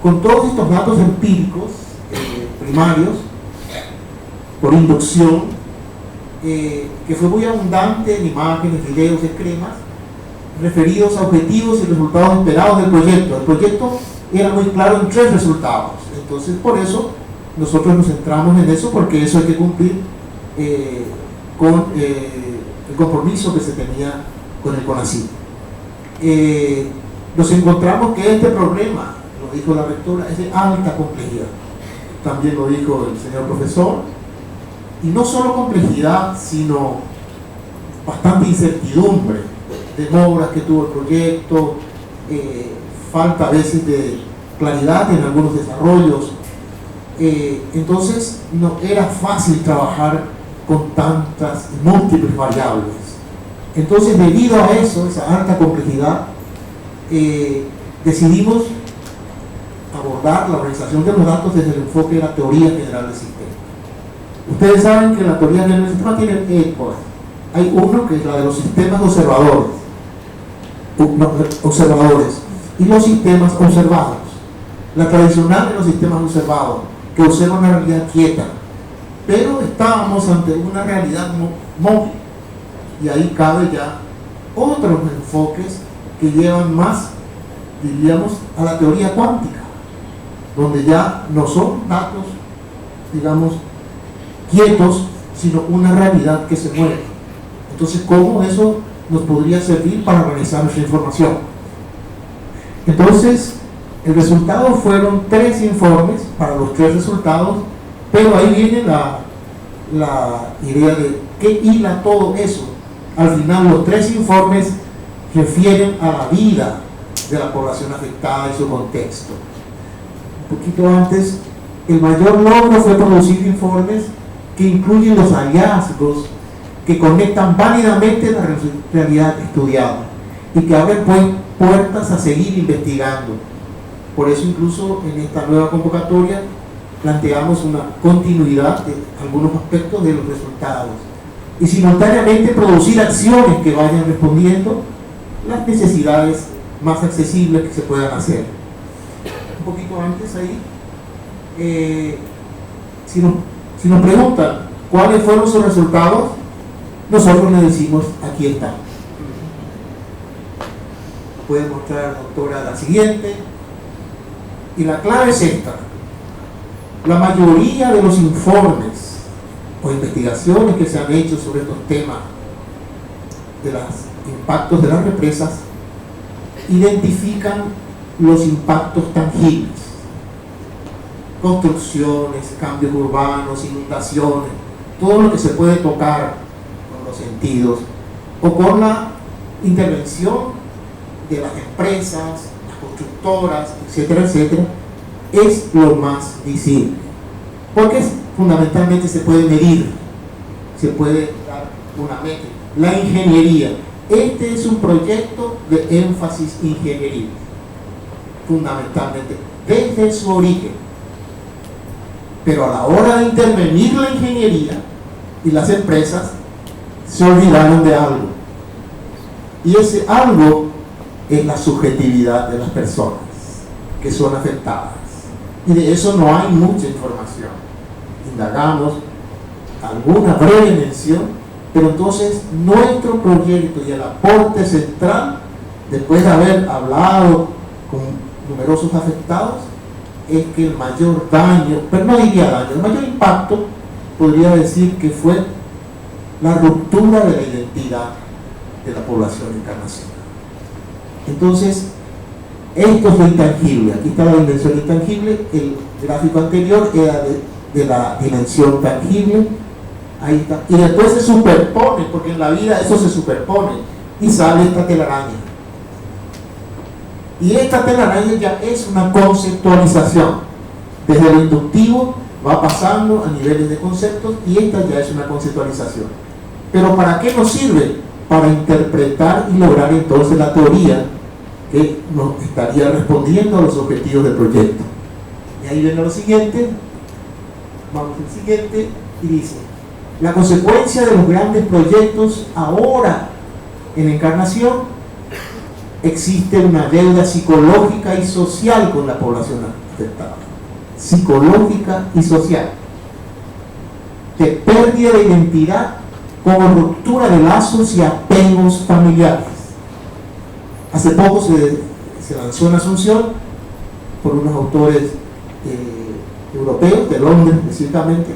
con todos estos datos empíricos primarios, por inducción, que fue muy abundante en imágenes, videos, esquemas, referidos a objetivos y resultados esperados del proyecto. El proyecto era muy claro en 3 resultados, entonces por eso nosotros nos centramos en eso, porque eso hay que cumplir con el compromiso que se tenía con el CONACYT. Nos encontramos que este problema, lo dijo la rectora, es de alta complejidad, también lo dijo el señor profesor, y no solo complejidad, sino bastante incertidumbre, demoras que tuvo el proyecto, falta a veces de claridad en algunos desarrollos. Entonces no era fácil trabajar con tantas múltiples variables. Entonces, debido a eso, esa alta complejidad, decidimos abordar la organización de los datos desde el enfoque de la teoría general del sistema. Ustedes saben que la teoría general del sistema tiene épocas. Hay uno que es la de los sistemas observadores y los sistemas observados. La tradicional de los sistemas observados, que observa una realidad quieta, pero estábamos ante una realidad móvil, y ahí cabe ya otros enfoques que llevan más, diríamos, a la teoría cuántica, donde ya no son datos, digamos, quietos, sino una realidad que se mueve. Entonces, ¿cómo eso nos podría servir para organizar nuestra información? Entonces, el resultado fueron 3 informes para los 3 resultados, pero ahí viene la idea de qué hila todo eso. Al final, los 3 informes refieren a la vida de la población afectada y su contexto. Un poquito antes, el mayor logro fue producir informes que incluyen los hallazgos que conectan válidamente la realidad estudiada y que abren puertas a seguir investigando. Por eso, incluso en esta nueva convocatoria planteamos una continuidad de algunos aspectos de los resultados y simultáneamente producir acciones que vayan respondiendo las necesidades más accesibles que se puedan hacer. Un poquito antes ahí, si nos preguntan cuáles fueron sus resultados, nosotros les decimos, aquí está. Puede mostrar, doctora, la siguiente. Y la clave es esta: la mayoría de los informes o investigaciones que se han hecho sobre estos temas de los impactos de las represas identifican los impactos tangibles: construcciones, cambios urbanos, inundaciones, todo lo que se puede tocar con los sentidos o con la intervención de las empresas, constructoras, etcétera, etcétera, es lo más visible, porque fundamentalmente se puede medir, se puede dar una métrica. La ingeniería, este es un proyecto de énfasis ingenieril, fundamentalmente desde su origen, pero a la hora de intervenir la ingeniería y las empresas se olvidaron de algo, y ese algo es la subjetividad de las personas que son afectadas, y de eso no hay mucha información. Indagamos alguna breve mención, pero entonces nuestro proyecto y el aporte central, después de haber hablado con numerosos afectados, es que el mayor daño, pero no diría daño, el mayor impacto podría decir que fue la ruptura de la identidad de la población internacional. Entonces, esto es lo intangible. Aquí está la dimensión intangible. El gráfico anterior era de la dimensión tangible. Ahí está. Y después se superpone, porque en la vida eso se superpone y sale esta telaraña. Y esta telaraña ya es una conceptualización. Desde lo inductivo va pasando a niveles de conceptos y esta ya es una conceptualización. Pero ¿para qué nos sirve? Para interpretar y lograr entonces la teoría que nos estaría respondiendo a los objetivos del proyecto. Y ahí viene lo siguiente, vamos al siguiente, y dice: la consecuencia de los grandes proyectos ahora en Encarnación, existe una deuda psicológica y social con la población afectada. Psicológica y social. De pérdida de identidad como ruptura de lazos y apegos familiares. Hace poco se lanzó en Asunción por unos autores europeos, de Londres específicamente,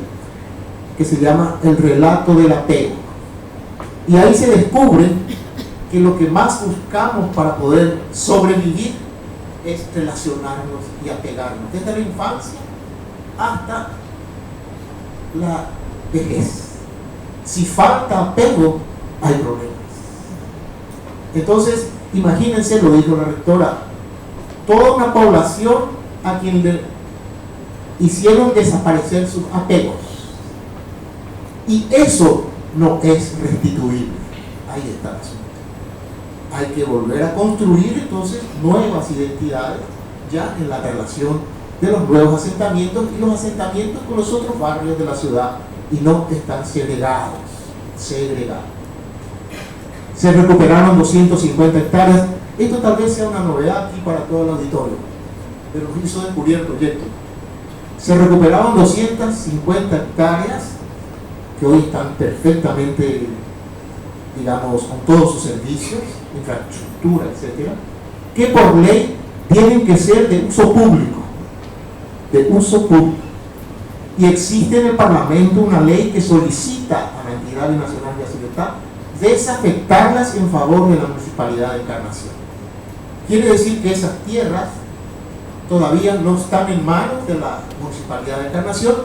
que se llama El relato del apego. Y ahí se descubre que lo que más buscamos para poder sobrevivir es relacionarnos y apegarnos, desde la infancia hasta la vejez. Si falta apego, hay problemas. Entonces, imagínense, lo dijo la rectora, toda una población a quien le hicieron desaparecer sus apegos. Y eso no es restituible. Ahí está el asunto. Hay que volver a construir entonces nuevas identidades ya en la relación de los nuevos asentamientos y los asentamientos con los otros barrios de la ciudad, y no están segregados. Se recuperaron 250 hectáreas. Esto tal vez sea una novedad aquí para todo el auditorio, pero nos hizo descubrir el proyecto. Se recuperaron 250 hectáreas que hoy están perfectamente, digamos, con todos sus servicios, infraestructura, etcétera, que por ley tienen que ser de uso público. Y existe en el Parlamento una ley que solicita a la entidad nacional de Hacienda desafectarlas en favor de la Municipalidad de Encarnación. Quiere decir que esas tierras todavía no están en manos de la Municipalidad de Encarnación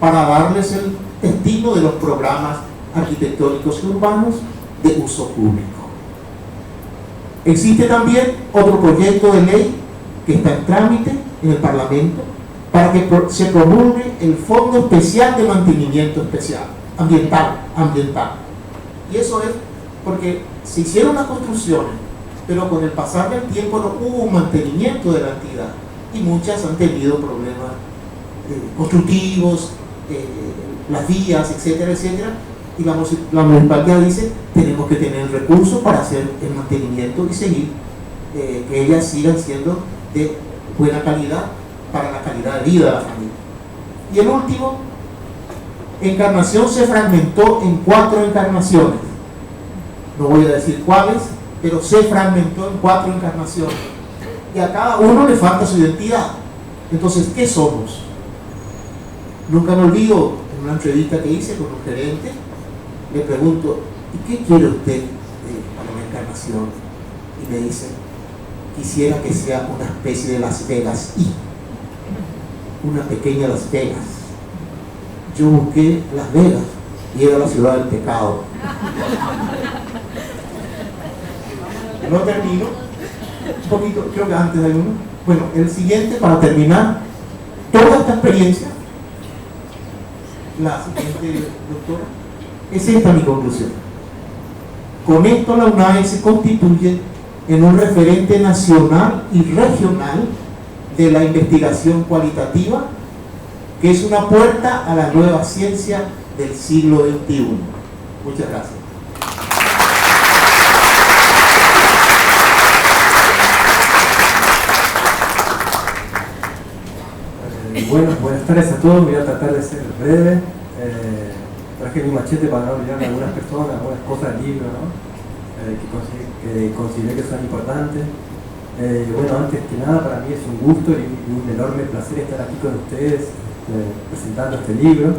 para darles el destino de los programas arquitectónicos y urbanos de uso público. Existe también otro proyecto de ley que está en trámite en el Parlamento para que se promulgue el Fondo Especial de Mantenimiento Ambiental. Y eso es porque se hicieron las construcciones, pero con el pasar del tiempo no hubo un mantenimiento de la entidad y muchas han tenido problemas constructivos, las vías, etcétera, etcétera. Y la municipalidad dice: tenemos que tener el recurso para hacer el mantenimiento y seguir que ellas sigan siendo de buena calidad para la calidad de vida de la familia. Y el último, Encarnación se fragmentó en 4 encarnaciones. No voy a decir cuáles, pero se fragmentó en 4 encarnaciones. Y a cada uno le falta su identidad. Entonces, ¿qué somos? Nunca me olvido, en una entrevista que hice con un gerente, le pregunto: ¿y qué quiere usted para la Encarnación? Y me dice: quisiera que sea una especie de Las Vegas y una pequeña Las Vegas. Yo busqué Las Vegas y era la ciudad del pecado. No termino, un poquito, creo que antes hay uno. Bueno, el siguiente, para terminar, toda esta experiencia, la siguiente, doctora, es esta mi conclusión. Con esto la UNAE se constituye en un referente nacional y regional de la investigación cualitativa, que es una puerta a la nueva ciencia del siglo XXI. Muchas gracias. Buenas tardes a todos. Voy a tratar de ser breve. Traje mi machete para no olvidar algunas personas, algunas cosas del libro, ¿no? Que consideré que son importantes. Bueno, antes que nada, para mí es un gusto y un enorme placer estar aquí con ustedes presentando este libro.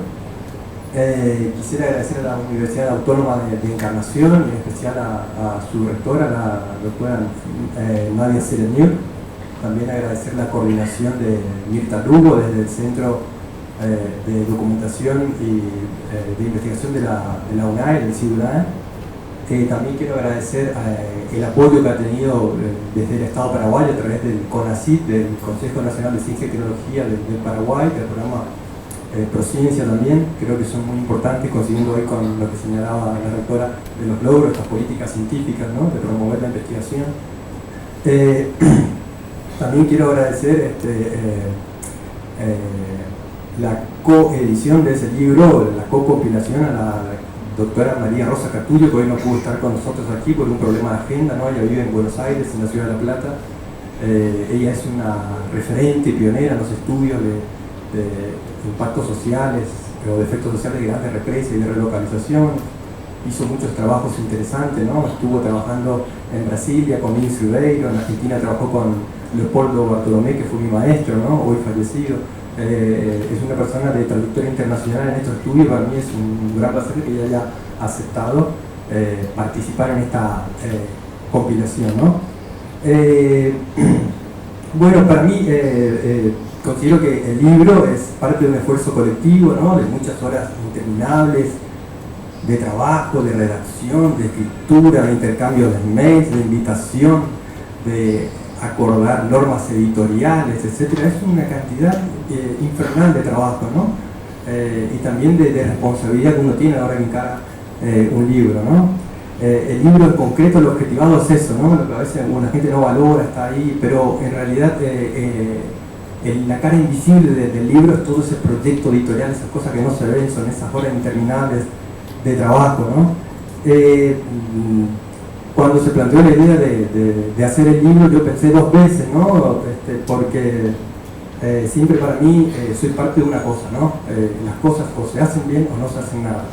Quisiera agradecer a la Universidad Autónoma de Encarnación y en especial a su rectora, la doctora Nadia Sereniur. También agradecer la coordinación de Mirta Lugo desde el Centro de Documentación y de Investigación de la UNAE, del CIDUNAE. También quiero agradecer el apoyo que ha tenido desde el Estado paraguayo a través del CONACYT, del Consejo Nacional de Ciencia y Tecnología del Paraguay, del programa Prociencia también. Creo que son muy importantes, coincidiendo hoy con lo que señalaba la rectora de los logros, estas políticas científicas, ¿no?, de promover la investigación. También quiero agradecer la coedición de ese libro, la co-compilación, a la doctora María Rosa Catullo, que hoy no pudo estar con nosotros aquí por un problema de agenda, ¿no? Ella vive en Buenos Aires, en la ciudad de La Plata. Ella es una referente pionera en los estudios de impactos sociales o de efectos sociales de grandes represas y de relocalización. Hizo muchos trabajos interesantes, ¿no? Estuvo trabajando en Brasilia con Luis Ribeiro, en Argentina trabajó con Leopoldo Bartolomé, que fue mi maestro, ¿no?, hoy fallecido. Es una persona de trayectoria internacional en estos estudios. Para mí es un gran placer que ella haya aceptado participar en esta compilación, ¿no? Bueno, para mí considero que el libro es parte de un esfuerzo colectivo, ¿no?, de muchas horas interminables de trabajo, de redacción, de escritura, de intercambio de mails, de invitación, de acordar normas editoriales, etc. Es una cantidad infernal de trabajo, ¿no? Y también de responsabilidad que uno tiene a la hora de encarar un libro, ¿no? El libro en concreto, lo objetivado es eso, ¿no? Lo que a veces la gente no valora, está ahí, pero en realidad la cara invisible del libro es todo ese proyecto editorial, esas cosas que no se ven, son esas horas interminables de trabajo, ¿no? Cuando se planteó la idea de hacer el libro, yo pensé dos veces, ¿no? Porque siempre para mí soy parte de una cosa, ¿no? Las cosas o se hacen bien o no se hacen nada,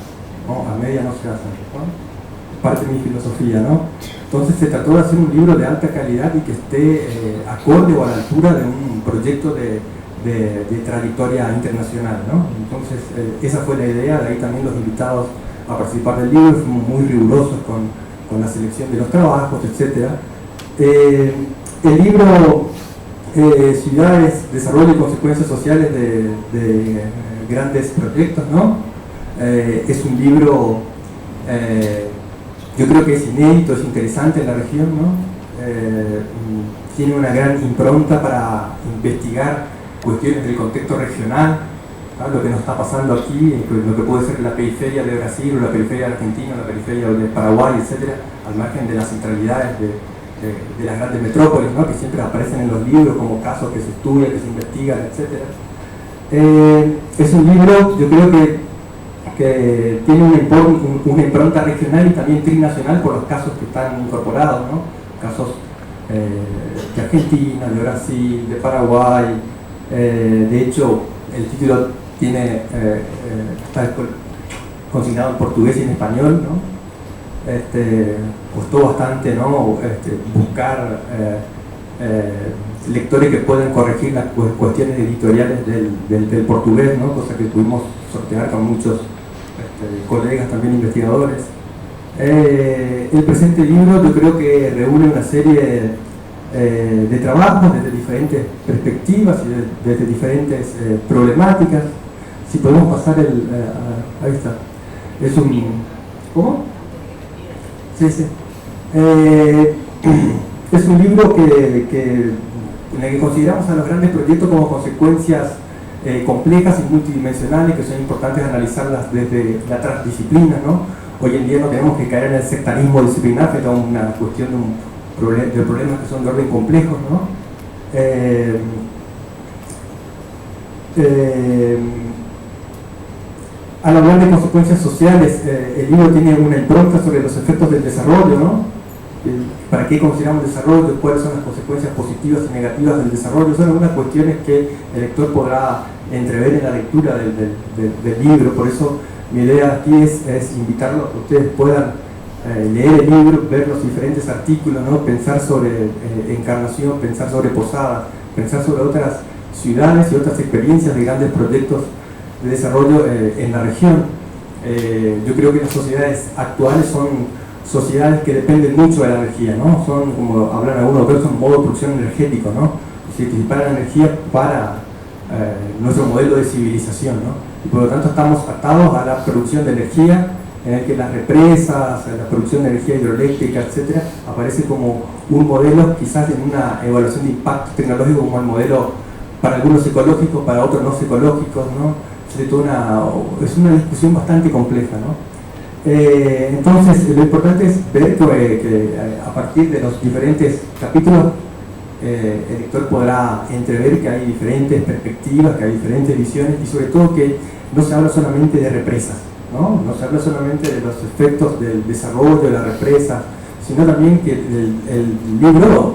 ¿no? A media no se hacen, ¿no? Parte de mi filosofía, ¿no? Entonces se trató de hacer un libro de alta calidad y que esté acorde o a la altura de un proyecto de trayectoria internacional, ¿no? Entonces esa fue la idea, de ahí también los invitados a participar del libro, fuimos muy rigurosos con la selección de los trabajos, etc. El libro Ciudades, Desarrollo y Consecuencias Sociales de Grandes Proyectos, ¿no? Es un libro, yo creo que es inédito, es interesante en la región, ¿no? Tiene una gran impronta para investigar cuestiones del contexto regional, ¿no? Lo que nos está pasando aquí, lo que puede ser la periferia de Brasil, o la periferia de Argentina, o la periferia de Paraguay, etc., al margen de las centralidades de las grandes metrópolis, ¿no?, que siempre aparecen en los libros como casos que se estudian, que se investigan, etc. Es un libro, yo creo que tiene una impronta regional y también trinacional por los casos que están incorporados, ¿no? Casos de Argentina, de Brasil, de Paraguay. De hecho, el título está consignado en portugués y en español, ¿no? Costó bastante, ¿no?, buscar lectores que puedan corregir las cuestiones editoriales del portugués, ¿no?, cosa que pudimos sortear con muchos colegas también investigadores. El presente libro yo creo que reúne una serie de trabajos desde diferentes perspectivas y desde diferentes problemáticas. Si podemos pasar ahí está. Es un... ¿Cómo? Sí, sí. Es un libro en el que consideramos a los grandes proyectos como consecuencias complejas y multidimensionales, que son importantes analizarlas desde la transdisciplina, ¿no? Hoy en día no tenemos que caer en el sectarismo disciplinar, que es una cuestión de problemas que son de orden complejos, ¿no? Al hablar de consecuencias sociales, el libro tiene una impronta sobre los efectos del desarrollo, ¿no? ¿Para qué consideramos desarrollo? ¿Cuáles son las consecuencias positivas y negativas del desarrollo? Son algunas cuestiones que el lector podrá entrever en la lectura del libro. Por eso mi idea aquí es invitarlos a que ustedes puedan leer el libro, ver los diferentes artículos, ¿no? Pensar sobre Encarnación, pensar sobre Posadas, pensar sobre otras ciudades y otras experiencias de grandes proyectos de desarrollo en la región. Yo creo que las sociedades actuales son sociedades que dependen mucho de la energía, ¿no? Son, como hablan algunos, son modo de producción energético, ¿no? Se dispara la energía para nuestro modelo de civilización, ¿no? Y por lo tanto estamos atados a la producción de energía en el que las represas, la producción de energía hidroeléctrica, etcétera, aparece como un modelo, quizás en una evaluación de impacto tecnológico, como el modelo para algunos ecológicos, para otros no ecológicos, ¿no? Es una discusión bastante compleja, ¿no? Entonces, lo importante es ver que a partir de los diferentes capítulos, el lector podrá entrever que hay diferentes perspectivas, que hay diferentes visiones, y sobre todo que no se habla solamente de represas, ¿no? No se habla solamente de los efectos del desarrollo de las represas, sino también que el libro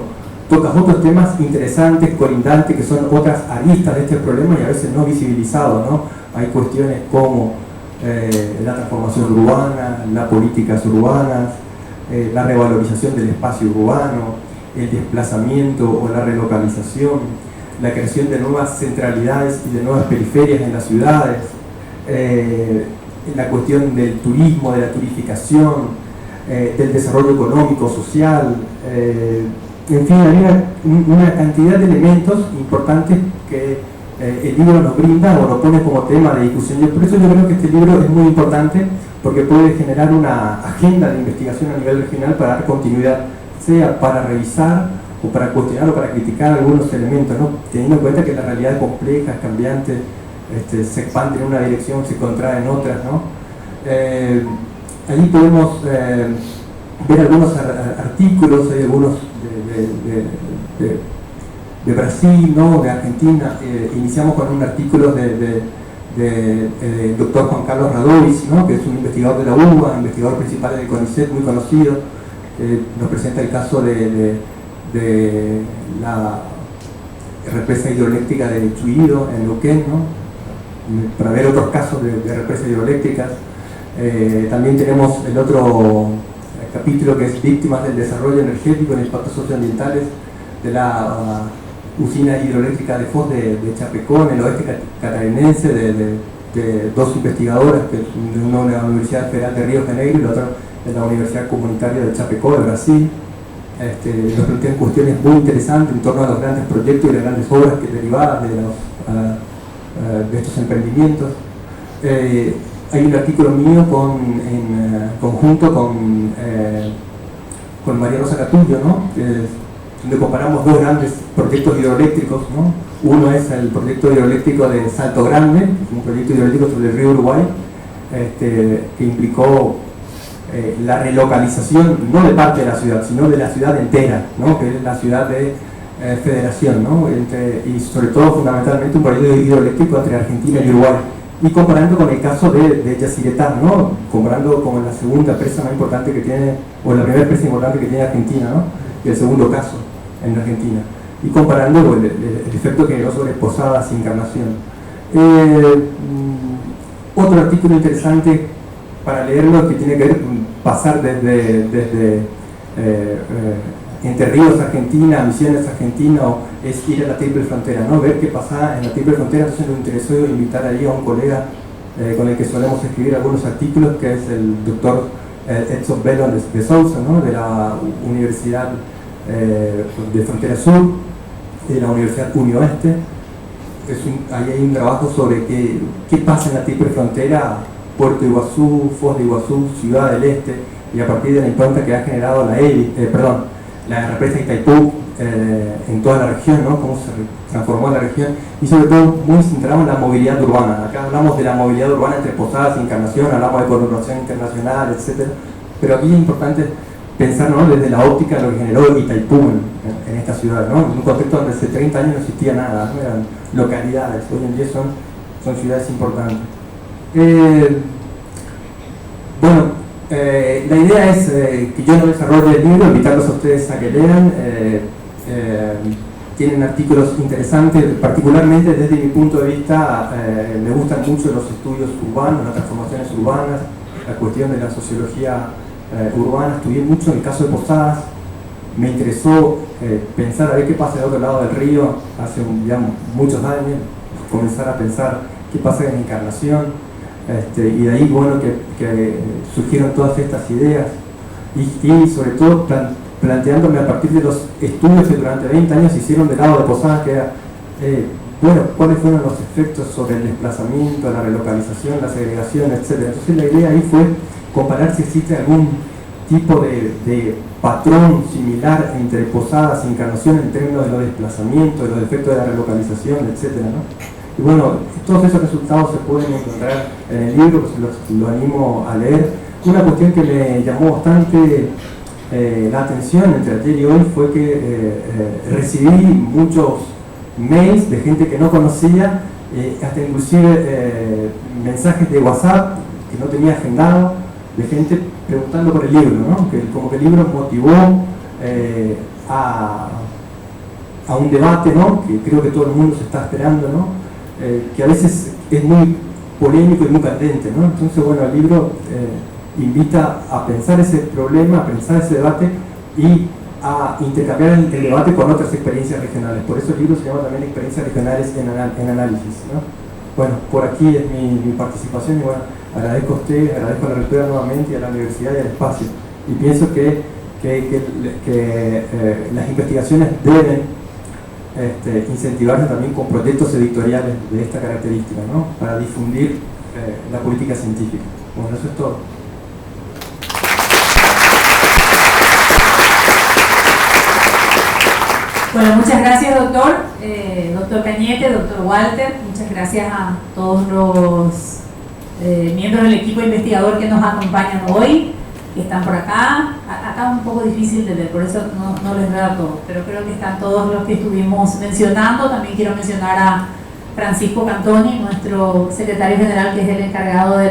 toca otros temas interesantes, colindantes, que son otras aristas de este problema y a veces no visibilizados, ¿no? Hay cuestiones como la transformación urbana, las políticas urbanas, la revalorización del espacio urbano, el desplazamiento o la relocalización, la creación de nuevas centralidades y de nuevas periferias en las ciudades, la cuestión del turismo, de la turificación, del desarrollo económico, social, en fin, hay una cantidad de elementos importantes que el libro nos brinda o nos pone como tema de discusión. Y por eso yo creo que este libro es muy importante, porque puede generar una agenda de investigación a nivel regional para dar continuidad, sea para revisar o para cuestionar o para criticar algunos elementos, ¿no? Teniendo en cuenta que la realidad es compleja, es cambiante, se expande en una dirección, se contrae en otras, ¿no? Allí podemos ver algunos artículos, hay algunos de Brasil, ¿no? De Argentina. Iniciamos con un artículo del doctor Juan Carlos Radovis, ¿no? Que es un investigador de la UBA, investigador principal del CONICET, muy conocido. Nos presenta el caso de la represa hidroeléctrica de Chuído en Neuquén, ¿no? Para ver otros casos de represas hidroeléctricas. También tenemos el otro capítulo que es víctimas del desarrollo energético en impactos socioambientales de la usina hidroeléctrica de Foz de Chapecó, en el oeste catarinense, de dos investigadoras, una de la Universidad Federal de Río de Janeiro y la otra de la Universidad Comunitaria de Chapecó, de Brasil. Nos plantean cuestiones muy interesantes en torno a los grandes proyectos y las grandes obras que derivadas de estos emprendimientos. Hay un artículo mío en conjunto con María Rosa Catullo, ¿no? Donde comparamos dos grandes proyectos hidroeléctricos, ¿no? Uno es el proyecto hidroeléctrico de Salto Grande, un proyecto hidroeléctrico sobre el río Uruguay, que implicó la relocalización no de parte de la ciudad, sino de la ciudad entera, ¿no? Que es la ciudad de Federación, ¿no? Y sobre todo, fundamentalmente, un proyecto hidroeléctrico entre Argentina y Uruguay. Y comparando con el caso de Yacyretá, ¿no? Comparando con la segunda presa más importante que tiene, o la primera presa importante que tiene Argentina, ¿no? Y el segundo caso en Argentina. Y comparando el efecto que generó sobre Posadas y Encarnación. Otro artículo interesante para leerlo que tiene que ver con pasar desde Entre Ríos, Argentina, Misiones, Argentina, es ir a la Triple Frontera, ¿no? Ver qué pasa en la Triple Frontera. Entonces nos interesó invitar ahí a un colega con el que solemos escribir algunos artículos, que es el doctor Edson Belo de Sousa, ¿no? De la Universidad de Frontera Sur, de la Universidad Unioeste. Ahí hay un trabajo sobre qué pasa en la Triple Frontera, Puerto Iguazú, Foz de Iguazú, Ciudad del Este, y a partir de la impronta que ha generado la represa de Itaipú en toda la región, ¿no? Cómo se transformó la región, y sobre todo muy centrado en la movilidad urbana. Acá hablamos de la movilidad urbana entre Posadas y Encarnación, hablamos de conurbación internacional, etc. Pero aquí es importante pensar, ¿no? Desde la óptica de lo que generó Itaipú en esta ciudad, ¿no? En un contexto donde hace 30 años no existía nada, ¿no? Eran localidades, hoy en día son ciudades importantes. La idea es que yo no desarrolle el libro, invitarlos a ustedes a que lean. Tienen artículos interesantes, particularmente desde mi punto de vista. Me gustan mucho los estudios urbanos, las transformaciones urbanas, la cuestión de la sociología urbana. Estudié mucho el caso de Posadas. Me interesó pensar a ver qué pasa del otro lado del río hace muchos años, comenzar a pensar qué pasa en Encarnación. Y de ahí, bueno, que surgieron todas estas ideas y sobre todo planteándome a partir de los estudios que durante 20 años se hicieron del lado de Posadas, que era, cuáles fueron los efectos sobre el desplazamiento, la relocalización, la segregación, etc. Entonces la idea ahí fue comparar si existe algún tipo de patrón similar entre posadas y encarnación en términos de los desplazamientos, de los efectos de la relocalización, etc., ¿no? Y bueno, todos esos resultados se pueden encontrar en el libro, pues los animo a leer. Una cuestión que me llamó bastante la atención entre ayer y hoy fue que recibí muchos mails de gente que no conocía, hasta inclusive mensajes de WhatsApp que no tenía agendado, de gente preguntando por el libro, ¿no? Como que el libro motivó a un debate, ¿no? Que creo que todo el mundo se está esperando, ¿no? Que a veces es muy polémico y muy candente, ¿no? Entonces, bueno, el libro invita a pensar ese problema, a pensar ese debate y a intercambiar el debate con otras experiencias regionales. Por eso el libro se llama también Experiencias Regionales en Análisis, ¿no? Bueno, por aquí es mi participación y bueno, agradezco a usted, agradezco a la rectora nuevamente y a la universidad y al espacio. Y pienso que las investigaciones deben incentivarse también con proyectos editoriales de esta característica, ¿no? Para difundir la política científica. Bueno, eso es todo. Bueno, muchas gracias, doctor. Doctor Cañete, doctor Walter, muchas gracias a todos los miembros del equipo investigador que nos acompañan hoy, que están por acá. Acá es un poco difícil de ver, por eso no les veo a todos, pero creo que están todos los que estuvimos mencionando. También quiero mencionar a Francisco Cantoni, nuestro secretario general, que es el encargado de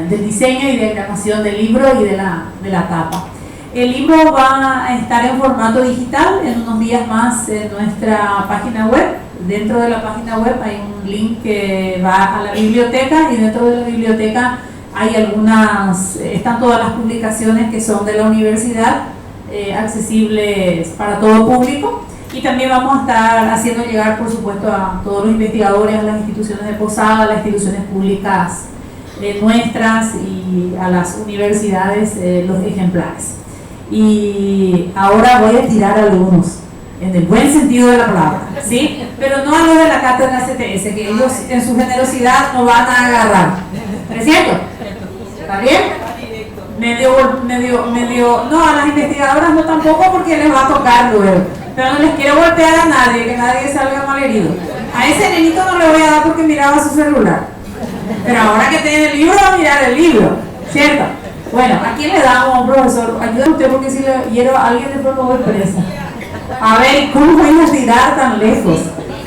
del diseño y diagramación del libro y de la tapa. El libro va a estar en formato digital en unos días más en nuestra página web. Dentro de la página web hay un link que va a la biblioteca y dentro de la biblioteca hay están todas las publicaciones que son de la universidad, accesibles para todo público. Y también vamos a estar haciendo llegar, por supuesto, a todos los investigadores, a las instituciones de posada, a las instituciones públicas nuestras y a las universidades los ejemplares. Y ahora voy a tirar algunos, en el buen sentido de la palabra, ¿sí? Pero no a los de la cátedra CTS, que ellos en su generosidad no van a agarrar. ¿Es cierto? ¿Está bien? Medio, no, a las investigadoras no tampoco, porque les va a tocar luego. Pero no les quiero golpear a nadie, que nadie salga mal herido. A ese nenito no le voy a dar porque miraba su celular. Pero ahora que tiene el libro, va a mirar el libro, ¿cierto? Bueno, ¿a quién le damos, profesor? Ayúdame usted, porque si le hiero a alguien después me voy presa. A ver, ¿cómo voy a tirar tan lejos?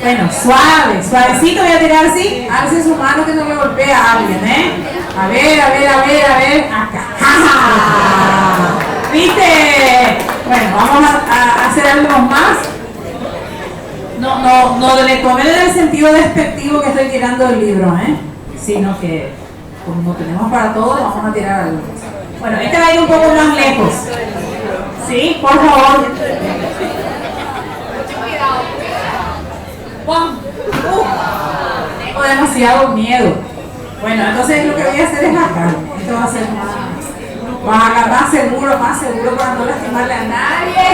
Bueno, suavecito voy a tirar así. Alce su mano que no le golpee a alguien, ¿eh? A ver. Acá. ¿Viste? Bueno, vamos a hacer algo más. No le tomen en el sentido despectivo que estoy tirando el libro, ¿eh? Sino que, como tenemos para todo, vamos a tirar algo. Bueno, este va a ir un poco más lejos. ¿Sí? Por favor. Tengo demasiado miedo. Bueno, entonces lo que voy a hacer es acá. Esto va a ser más seguro para no lastimarle a nadie.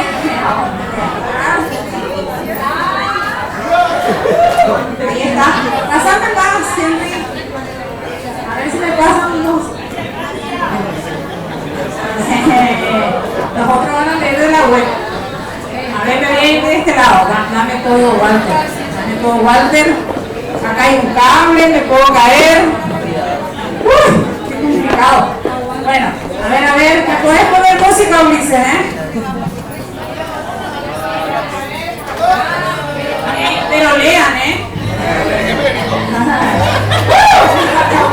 Ahí está. Pasame más, Henry. A ver si me pasan unos. Los otros van a leer de la web. A ver, me viene de este lado. Dame todo, Walter. Acá hay un cable, me puedo caer. Qué complicado. Bueno, a ver, ¿me puedes poner música, Ulises, Pero lean,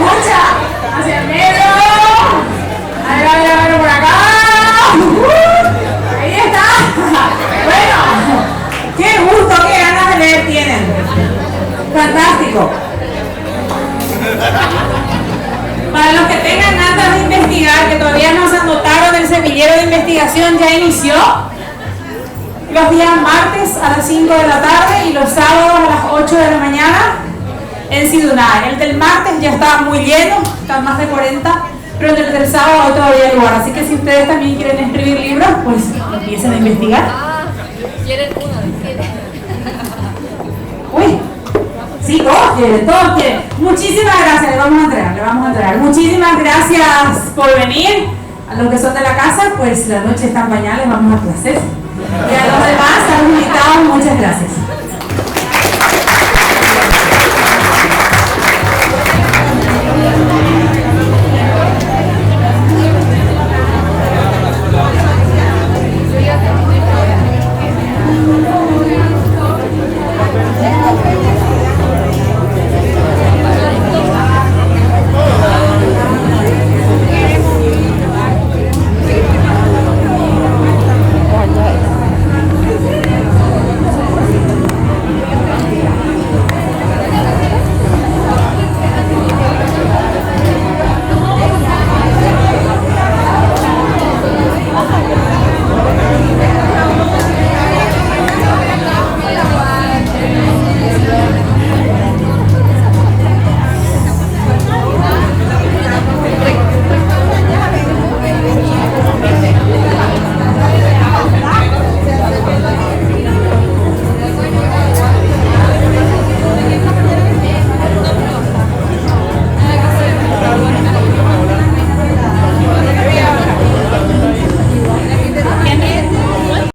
¡Mucha! ¡Hacia el medio! A ver, por acá. Ahí está. Bueno, qué gusto, qué ganas de leer tienen. Fantástico. Para los que tengan ganas de investigar, que todavía no se anotaron, el semillero de investigación ya inició. Los días martes a las 5 de la tarde y los sábados a las 8 de la mañana en Siduna. El del martes ya está muy lleno, están más de 40, pero el del sábado hay todavía lugar. Así que si ustedes también quieren escribir libros, pues empiecen a investigar. ¿Quieren uno? Uy, sí, todos todos quieren. Muchísimas gracias, le vamos a entregar. Muchísimas gracias por venir. A los que son de la casa, pues la noche está en pañales, vamos a placer. Y a los demás, a los invitados, muchas gracias.